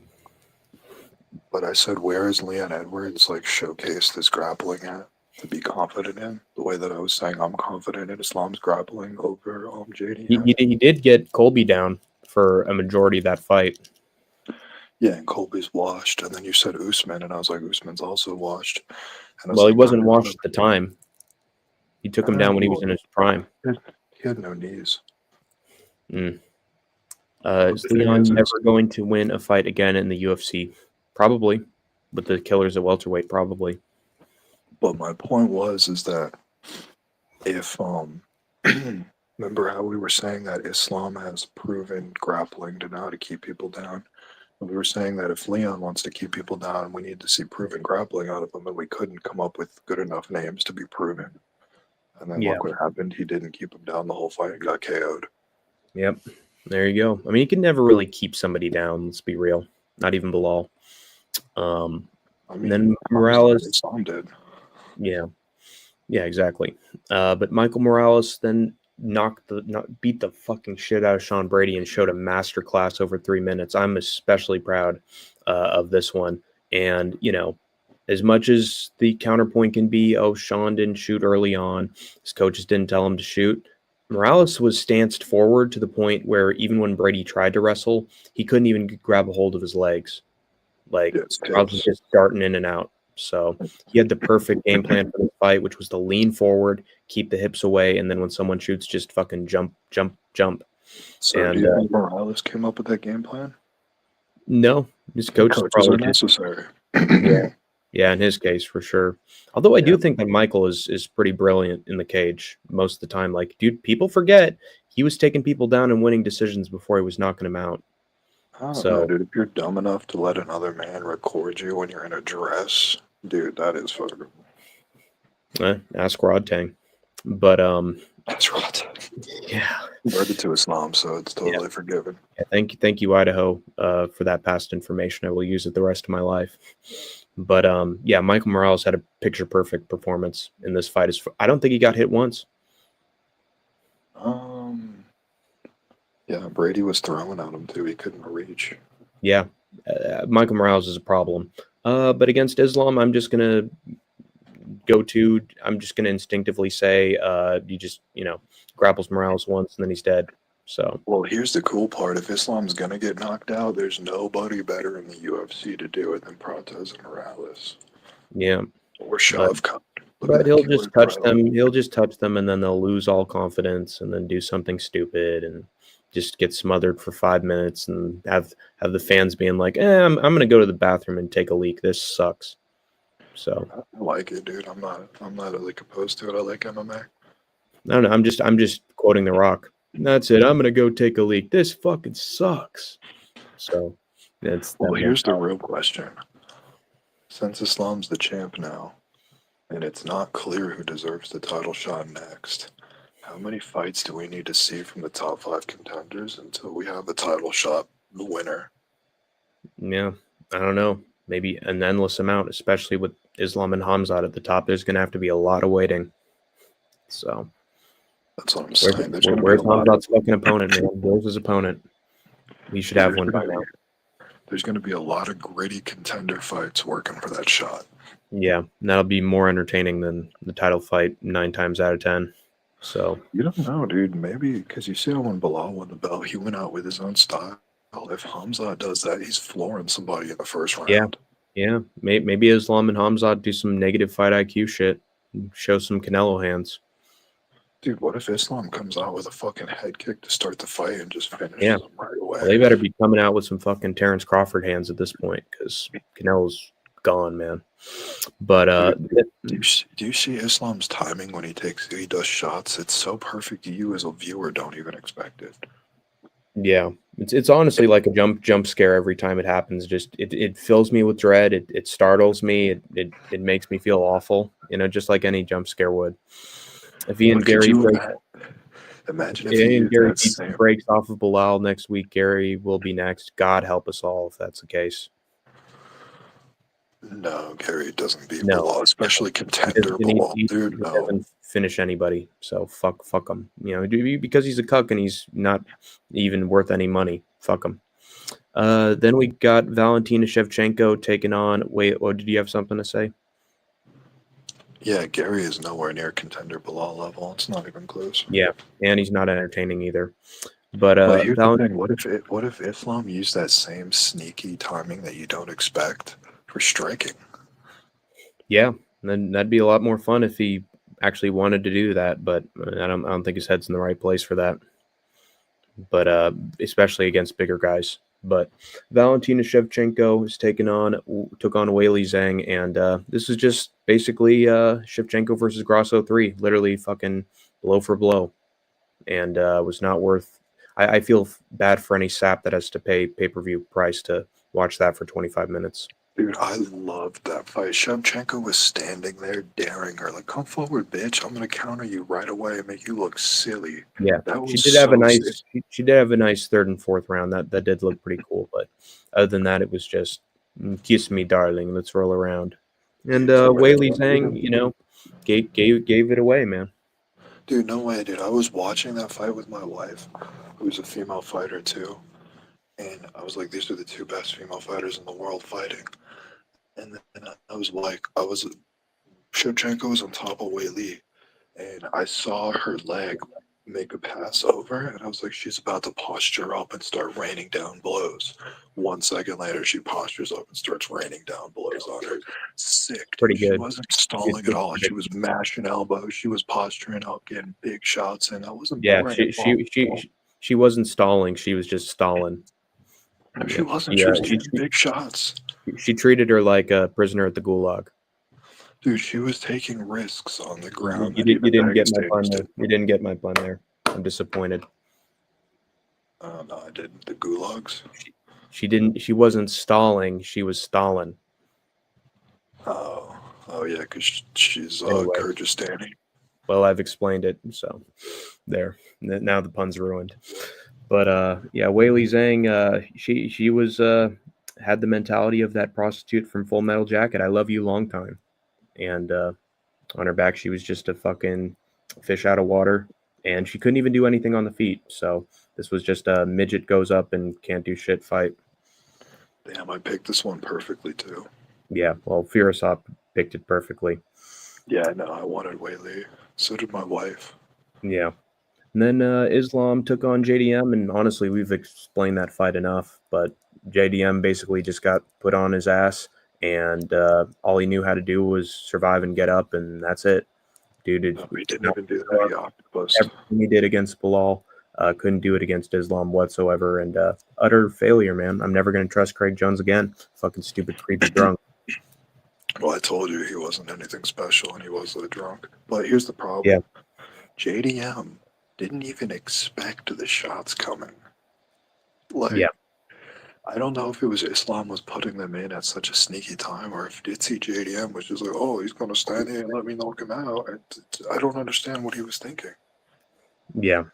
But I said, where is Leon Edwards showcased his grappling at to be confident in? The way that I was saying I'm confident in Islam's grappling over JD. He did get Colby down for a majority of that fight. Yeah, and Colby's washed. And then you said Usman, and I was like, Usman's also washed. And Well, he wasn't washed at the time. He took him down when he was in his prime. He had no knees. Is Leon ever going to win a fight again in the UFC? Probably. With the killers at welterweight, probably. But my point is that if remember how we were saying that Islam has proven grappling to know how to keep people down? And we were saying that if Leon wants to keep people down, we need to see proven grappling out of him, and we couldn't come up with good enough names to be proven. And then look what happened. He didn't keep him down the whole fight and got KO'd. Yep. There you go. I mean, you can never really keep somebody down, let's be real. Not even Bilal. Then Morales. Islam did. Yeah. Yeah, exactly. But Michael Morales then beat the fucking shit out of Sean Brady and showed a masterclass over 3 minutes. I'm especially proud of this one. And, as much as the counterpoint can be, oh, Sean didn't shoot early on, his coaches didn't tell him to shoot. Morales was stanced forward to the point where even when Brady tried to wrestle, he couldn't even grab a hold of his legs. Like, Yes, Morales was just darting in and out. So he had the perfect game plan for the fight, which was to lean forward, keep the hips away, and then when someone shoots, just fucking jump, jump, jump. So And do you think Morales came up with that game plan? no, his coach Coaches probably are did. necessary. Yeah, in his case for sure. Although I do think that Michael is pretty brilliant in the cage most of the time. Like, dude, people forget he was taking people down and winning decisions before he was knocking them out. I don't know, So dude. If you're dumb enough to let another man record you when you're in a dress, dude, that is fucking. ask Rod Tang. But That's right. yeah. Converted to Islam, so it's totally forgiven. Yeah, thank you, Idaho, for that past information. I will use it the rest of my life. But yeah, Michael Morales had a picture perfect performance in this fight. I don't think he got hit once. Yeah, Brady was throwing at him too. He couldn't reach. Yeah, Michael Morales is a problem. But against Islam, I'm just gonna instinctively say he just grapples Morales once and then he's dead. So Well, here's the cool part. If Islam's gonna get knocked out, there's nobody better in the UFC to do it than Protez and Morales. yeah, Or Shavkat. but he'll just touch them. He'll just touch them, and then they'll lose all confidence, and then do something stupid, and just get smothered for 5 minutes, and have the fans being like, I'm gonna go to the bathroom and take a leak. This sucks. So I like it, dude. I'm not like opposed to it. I like MMA. I don't know. I'm just quoting The Rock. That's it. I'm gonna go take a leak. This fucking sucks. So Well, here's the real question. Since Islam's the champ now, and it's not clear who deserves the title shot next, how many fights do we need to see from the top 5 contenders until we have a title shot winner? Yeah, I don't know. Maybe an endless amount, especially with Islam and Hamzat at the top. There's gonna have to be a lot of waiting. So that's what I'm saying. Where's Hamzat's fucking opponent, man? Where's his opponent? He should have one by now. There's going to be a lot of gritty contender fights working for that shot. Yeah, and that'll be more entertaining than the title fight 9 times out of 10. So you don't know, dude. Maybe because you see how when Bilal won the belt, he went out with his own style. If Hamzat does that, he's flooring somebody in the first round. Yeah. Maybe Islam and Hamzat do some negative fight IQ shit, show some Canelo hands. Dude, what if Islam comes out with a fucking head kick to start the fight and just finishes him right away? Well, they better be coming out with some fucking Terrence Crawford hands at this point because Canelo's gone, man. But do you see Islam's timing when he does shots? It's so perfect. You as a viewer don't even expect it. Yeah, it's honestly like a jump scare every time it happens. Just it fills me with dread. It startles me. It makes me feel awful. Just like any jump scare would. If Ian Gary breaks off of Bilal next week, Gary will be next. God help us all if that's the case. No, Gary doesn't beat Bilal, especially contender Bilal. Dude, no. Doesn't finish anybody. So fuck him. Because he's a cuck and he's not even worth any money. Fuck him. Then we got Valentina Shevchenko taking on. Wait, did you have something to say? Yeah, Gary is nowhere near contender Bilal level. It's not even close. Yeah, and he's not entertaining either. But here's the thing. What if Islam used that same sneaky timing that you don't expect for striking? Yeah, then that'd be a lot more fun if he actually wanted to do that. But I don't think his head's in the right place for that. But especially against bigger guys. But Valentina Shevchenko took on Weili Zhang, and this is just basically Shevchenko versus Grasso 3, literally fucking blow for blow, and was not worth. I feel bad for any sap that has to pay pay-per-view price to watch that for 25 minutes. Dude, I loved that fight. Shevchenko was standing there daring her, like, come forward, bitch. I'm going to counter you right away and make you look silly. Yeah, she did have a nice third and fourth round. That did look pretty cool. But other than that, it was just kiss me, darling. Let's roll around. And Weili Zhang, Gave it away, man. Dude, no way, dude. I was watching that fight with my wife, who's a female fighter too, and I was like, these are the two best female fighters in the world fighting. And then Shevchenko was on top of Wei Li, and I saw her leg make a pass over, and I was like, she's about to posture up and start raining down blows. 1 second later, she postures up and starts raining down blows on her. Sick, dude. Pretty She good. wasn't stalling at all. She was mashing elbows. She was posturing up, getting big shots in. I wasn't Yeah, boring at all. she wasn't stalling. She was just stalling. No, she wasn't. Yeah, She was getting big shots. She treated her like a prisoner at the gulag. Dude, she was taking risks on the ground. You didn't get my pun there. You didn't get my pun there. I'm disappointed. No, I didn't. The gulags. She wasn't stalling. She was stalling. Oh yeah, because she's Anyway. Kyrgyzstani. Well, I've explained it, so there. Now the pun's ruined. But yeah, Wei Li Zhang, she was had the mentality of that prostitute from Full Metal Jacket. I love you long time. And on her back, she was just a fucking fish out of water, and she couldn't even do anything on the feet. So this was just a midget goes up and can't do shit fight. Damn, I picked this one perfectly too. Yeah, well, Firasop picked it perfectly. Yeah, no, I wanted Wei Li. So did my wife. Yeah. And then Islam took on JDM, and honestly, we've explained that fight enough, but JDM basically just got put on his ass, and all he knew how to do was survive and get up, and that's it. Dude, He didn't even do the octopus. Everything he did against Bilal, couldn't do it against Islam whatsoever, and utter failure, man. I'm never going to trust Craig Jones again. Fucking stupid, creepy drunk. Well, I told you he wasn't anything special, and he was a drunk. But here's the problem. Yeah. JDM didn't even expect the shots coming. Like, Yeah. I don't know if it was Islam was putting them in at such a sneaky time, or if Ditzy JDM was just like, oh, he's going to stand here and let me knock him out. I don't understand what he was thinking. Yeah.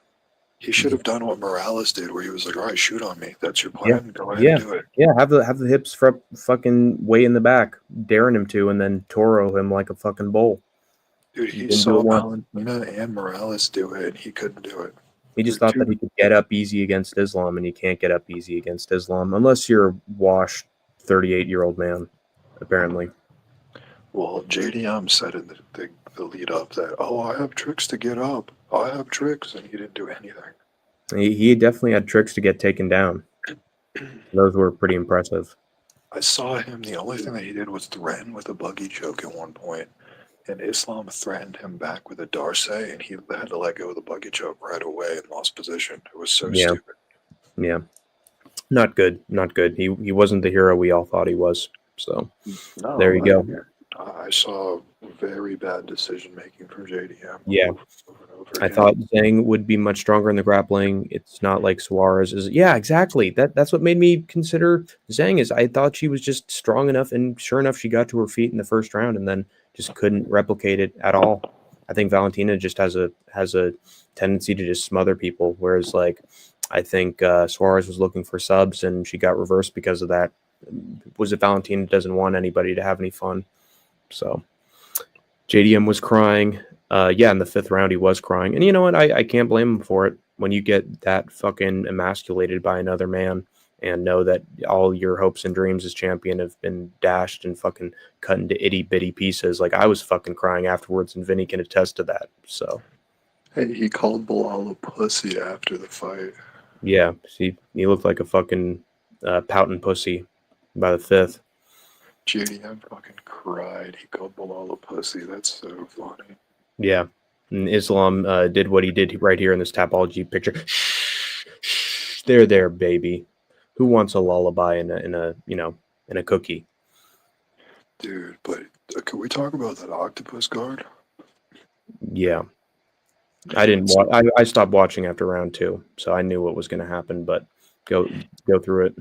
He should have done what Morales did, where he was like, all right, shoot on me. That's your plan. Go ahead and do it. Yeah, have the hips fucking way in the back, daring him to, and then Toro him like a fucking bull. Dude, he saw Valentina and Morales do it, and he couldn't do it. He just thought that he could get up easy against Islam, and you can't get up easy against Islam unless you're a washed 38-year-old man, apparently. Well, JDM said in the lead up that, oh, I have tricks to get up. I have tricks, and he didn't do anything. He definitely had tricks to get taken down. Those were pretty impressive. I saw him. The only thing that he did was threaten with a buggy choke at one point, and Islam threatened him back with a Darce, and he had to let go of the buggy choke right away and lost position. It was so stupid. Yeah. Not good. Not good. He wasn't the hero we all thought he was. So there you go. I saw very bad decision making from JDM. Yeah. I thought Zhang would be much stronger in the grappling. It's not like Suarez is. Yeah, exactly. That's what made me consider Zhang. Is I thought she was just strong enough, and sure enough, she got to her feet in the first round, and then just couldn't replicate it at all. I think Valentina just has a tendency to just smother people, whereas like I think Suarez was looking for subs, and she got reversed because of that. Was it Valentina doesn't want anybody to have any fun? So JDM was crying. Yeah, in the fifth round, he was crying. And you know what? I can't blame him for it. When you get that fucking emasculated by another man and know that all your hopes and dreams as champion have been dashed and fucking cut into itty bitty pieces. Like I was fucking crying afterwards, and Vinny can attest to that. So, hey, he called Bilal a pussy after the fight. Yeah, he looked like a fucking pouting pussy by the fifth. JDM fucking cried. He called Bilal a pussy. That's so funny. Yeah, and Islam did what he did right here in this Tapology picture. Shh, there, baby. Who wants a lullaby in a cookie? Dude, but can we talk about that octopus guard? Yeah, I didn't. I stopped watching after round 2, so I knew what was going to happen. But go through it.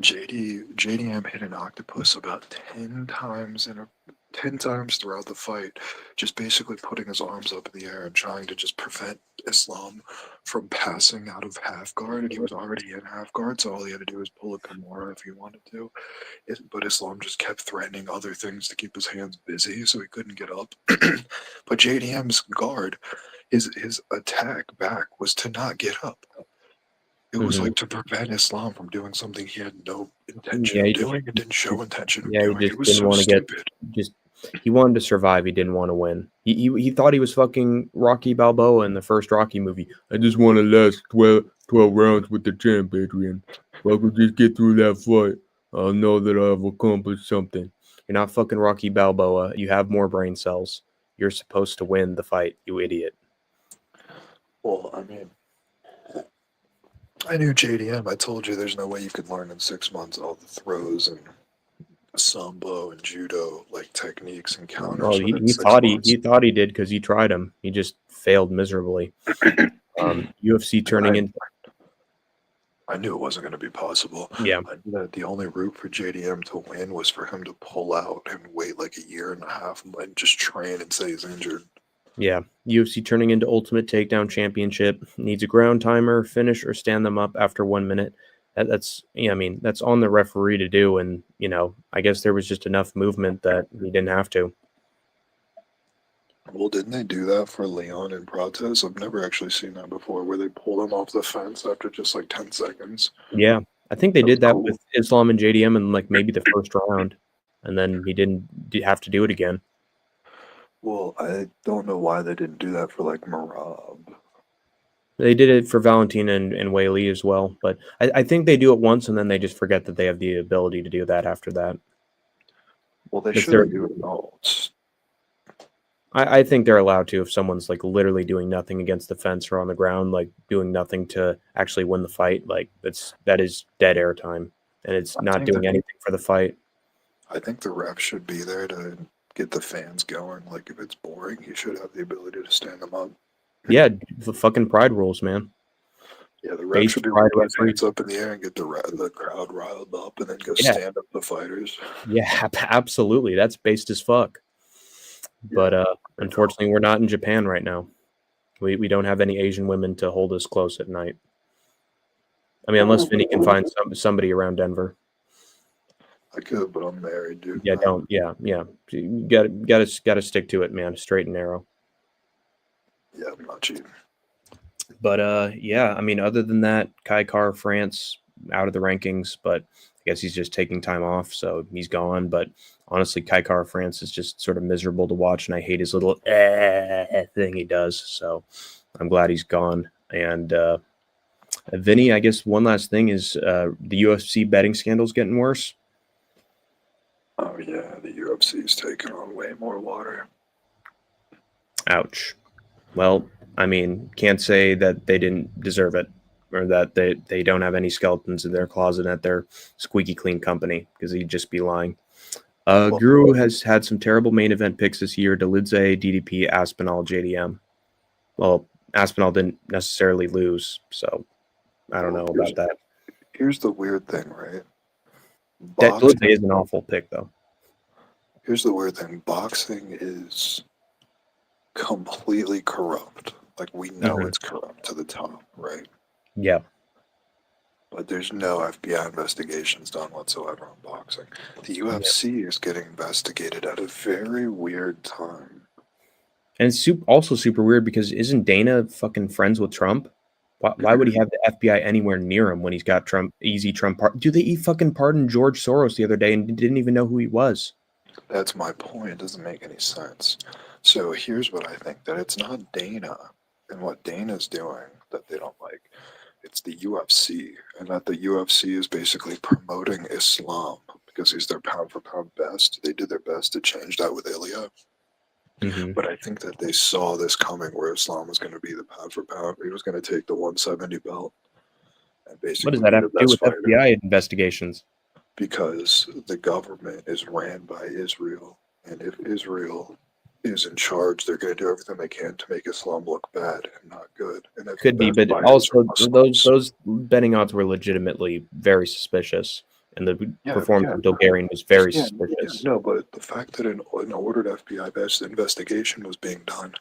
JDM hit an octopus about 10 times 10 times throughout the fight, just basically putting his arms up in the air and trying to just prevent Islam from passing out of half guard. And he was already in half guard, so all he had to do was pull a Kimura if he wanted to. But Islam just kept threatening other things to keep his hands busy, so he couldn't get up. But JDM's guard, his attack back was to not get up. It was like to prevent Islam from doing something he had no intention of doing and didn't show intention of doing. He It just was didn't so want to get stupid. he wanted to survive. He didn't want to win. He thought he was fucking Rocky Balboa in the first Rocky movie. I just want to last 12 rounds with the champ, Adrian. If I could just get through that fight, I'll know that I've accomplished something. You're not fucking Rocky Balboa. You have more brain cells. You're supposed to win the fight, you idiot. Well, I mean, I knew JDM. I told you there's no way you could learn in 6 months all the throws and sambo and judo like techniques and counters. Well, within he 6 thought months. he thought he did because he tried him. He just failed miserably. UFC turning into I knew it wasn't going to be possible. Yeah. I knew that the only route for JDM to win was for him to pull out and wait like a year and a half and just train and say he's injured. Yeah, UFC turning into Ultimate Takedown Championship. Needs a ground timer, finish, or stand them up after 1 minute. That's on the referee to do, and I guess there was just enough movement that he didn't have to. Well, didn't they do that for Leon and Prates? I've never actually seen that before, where they pulled him off the fence after just like 10 seconds. Yeah, I think they did that cool. with Islam and JDM in like maybe the first round, and then he didn't have to do it again. Well, I don't know why they didn't do that for like Marab. They did it for Valentina and Wei Li as well, but I think they do it once and then they just forget that they have the ability to do that after that. Well, they If should do it all. I think they're allowed to if someone's like literally doing nothing against the fence or on the ground, like doing nothing to actually win the fight. Like that is dead air time, and it's not doing anything for the fight. I think the ref should be there to get the fans going. Like if it's boring, he should have the ability to stand them up. Yeah, the fucking pride rules, man. Yeah, the ref should be able to put hands up in the air and get the crowd riled up, and then go stand up the fighters. Yeah, absolutely. That's based as fuck. But unfortunately, we're not in Japan right now. We don't have any Asian women to hold us close at night. I mean, unless Vinny can find somebody around Denver. I could, but I'm married, dude. Yeah, don't. Yeah. You gotta stick to it, man. Straight and narrow. Yeah, I'm not cheating. But yeah, I mean, other than that, Kai France out of the rankings, but I guess he's just taking time off, so he's gone. But honestly, Kai France is just sort of miserable to watch, and I hate his little thing he does. So I'm glad he's gone. And Vinny, I guess one last thing is the UFC betting scandal's getting worse. Oh yeah, the UFC is taking on way more water. Ouch. Well, I mean, can't say that they didn't deserve it, or that they don't have any skeletons in their closet at their squeaky clean company, because he'd just be lying. Guru has had some terrible main event picks this year: Dolidze, DDP, Aspinall, JDM. Well, Aspinall didn't necessarily lose, so I don't know about that. Here's the weird thing, right? Dolidze is an awful pick, though. Here's the weird thing. Boxing is completely corrupt. Like, we know it's corrupt to the top, right? Yeah. But there's no FBI investigations done whatsoever on boxing. The UFC is getting investigated at a very weird time. And it's also super weird because isn't Dana fucking friends with Trump? Why would he have the FBI anywhere near him when he's got Trump? Dude, he fucking pardoned George Soros the other day and didn't even know who he was. That's my point. It doesn't make any sense. So here's what I think, that it's not Dana and what Dana's doing that they don't like. It's the UFC, and that the UFC is basically promoting Islam because he's their pound-for-pound best. They did their best to change that with Ilya. But I think that they saw this coming, where Islam was going to be the pound-for-pound. He was going to take the 170 belt. And basically, what does that have to do with FBI investigations? Because the government is ran by Israel, and if Israel is in charge, they're going to do everything they can to make Islam look bad and not good. And could be, but also those betting odds were legitimately very suspicious. and the Yeah, performance yeah. of Bulgarian was very Yeah, suspicious. no, but the fact that an ordered FBI-based investigation was being done,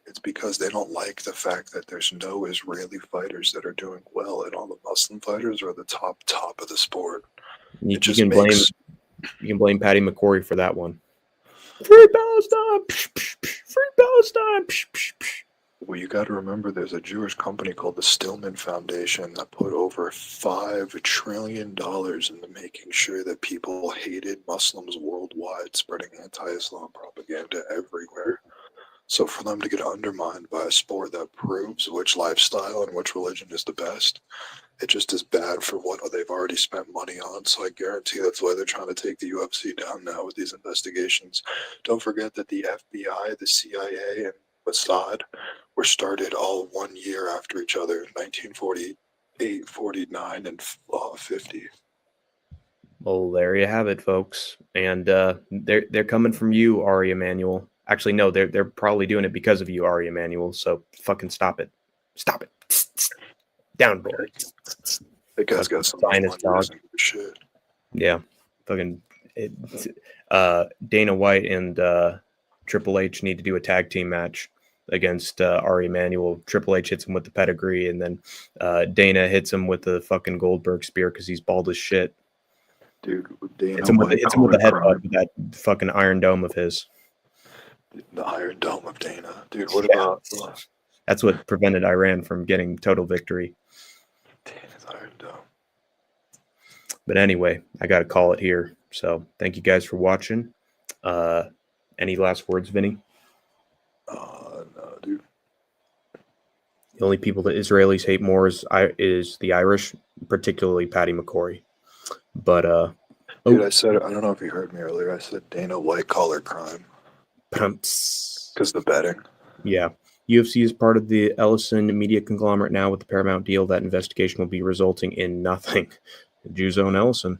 it's because they don't like the fact that there's no Israeli fighters that are doing well, and all the Muslim fighters are the top of the sport. You, It just you makes can blame Patty McCory for that one. Free Palestine! Free Palestine! well, you got to remember there's a Jewish company called the Stillman Foundation that put over $5 trillion into making sure that people hated Muslims worldwide, spreading anti-Islam propaganda everywhere. So for them to get undermined by a sport that proves which lifestyle and which religion is the best, it just is bad for what they've already spent money on. So I guarantee that's why they're trying to take the UFC down now with these investigations. Don't forget that the FBI, the CIA, and Mossad were started all 1 year after each other, 1948, 49, and 50. Well, there you have it, folks. And they're coming from you, Ari Emanuel. Actually, no, they're probably doing it because of you, Ari Emanuel. So fucking stop it. Stop it. Down, boy. That guy's got some money. Shit. Yeah. Fucking Dana White and Triple H need to do a tag team match against Ari Emanuel. Triple H hits him with the pedigree, and then Dana hits him with the fucking Goldberg spear because he's bald as shit. Dude, Dana Hits him with the headbutt with that fucking Iron Dome of his. The Iron Dome of Dana. Dude, what about... That's what prevented Iran from getting total victory. Dana's Iron Dome. But anyway, I got to call it here. So thank you guys for watching. Any last words, Vinny? No, dude. The only people that Israelis hate more is the Irish, particularly Patty McCory. But dude, I said, I don't know if you heard me earlier. I said Dana white collar crime because the betting. Yeah, UFC is part of the Ellison media conglomerate now with the Paramount deal. That investigation will be resulting in nothing. Jews own Ellison.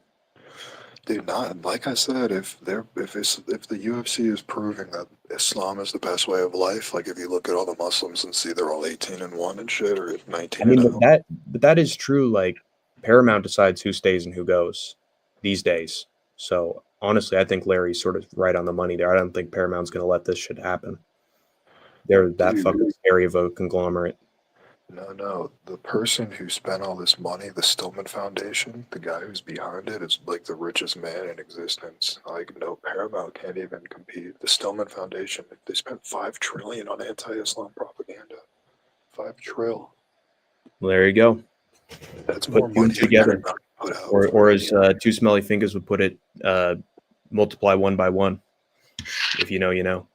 Dude, not like I said. If the UFC is proving that Islam is the best way of life, like if you look at all the Muslims and see they're all 18-1 and shit, or 19. I mean, but that is true. Like Paramount decides who stays and who goes these days. So honestly, I think Larry's sort of right on the money there. I don't think Paramount's going to let this shit happen. They're that fucking scary of a conglomerate. No. The person who spent all this money, the Stillman Foundation, the guy who's behind it, is like the richest man in existence. Like, no, Paramount can't even compete. The Stillman Foundation, they spent $5 trillion on anti-Islam propaganda. $5 trillion. Well, there you go. That's more money together. Or as Two Smelly Fingers would put it, multiply 1 by 1. If you know, you know.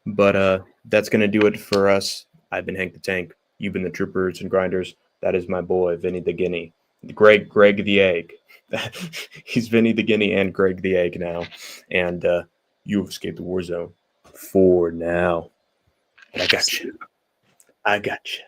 But that's going to do it for us. I've been Hank the Tank. You've been the Troopers and Grinders. That is my boy, Vinny the Guinea. Greg the Egg. He's Vinny the Guinea and Greg the Egg now. And you have escaped the war zone for now. But I got you.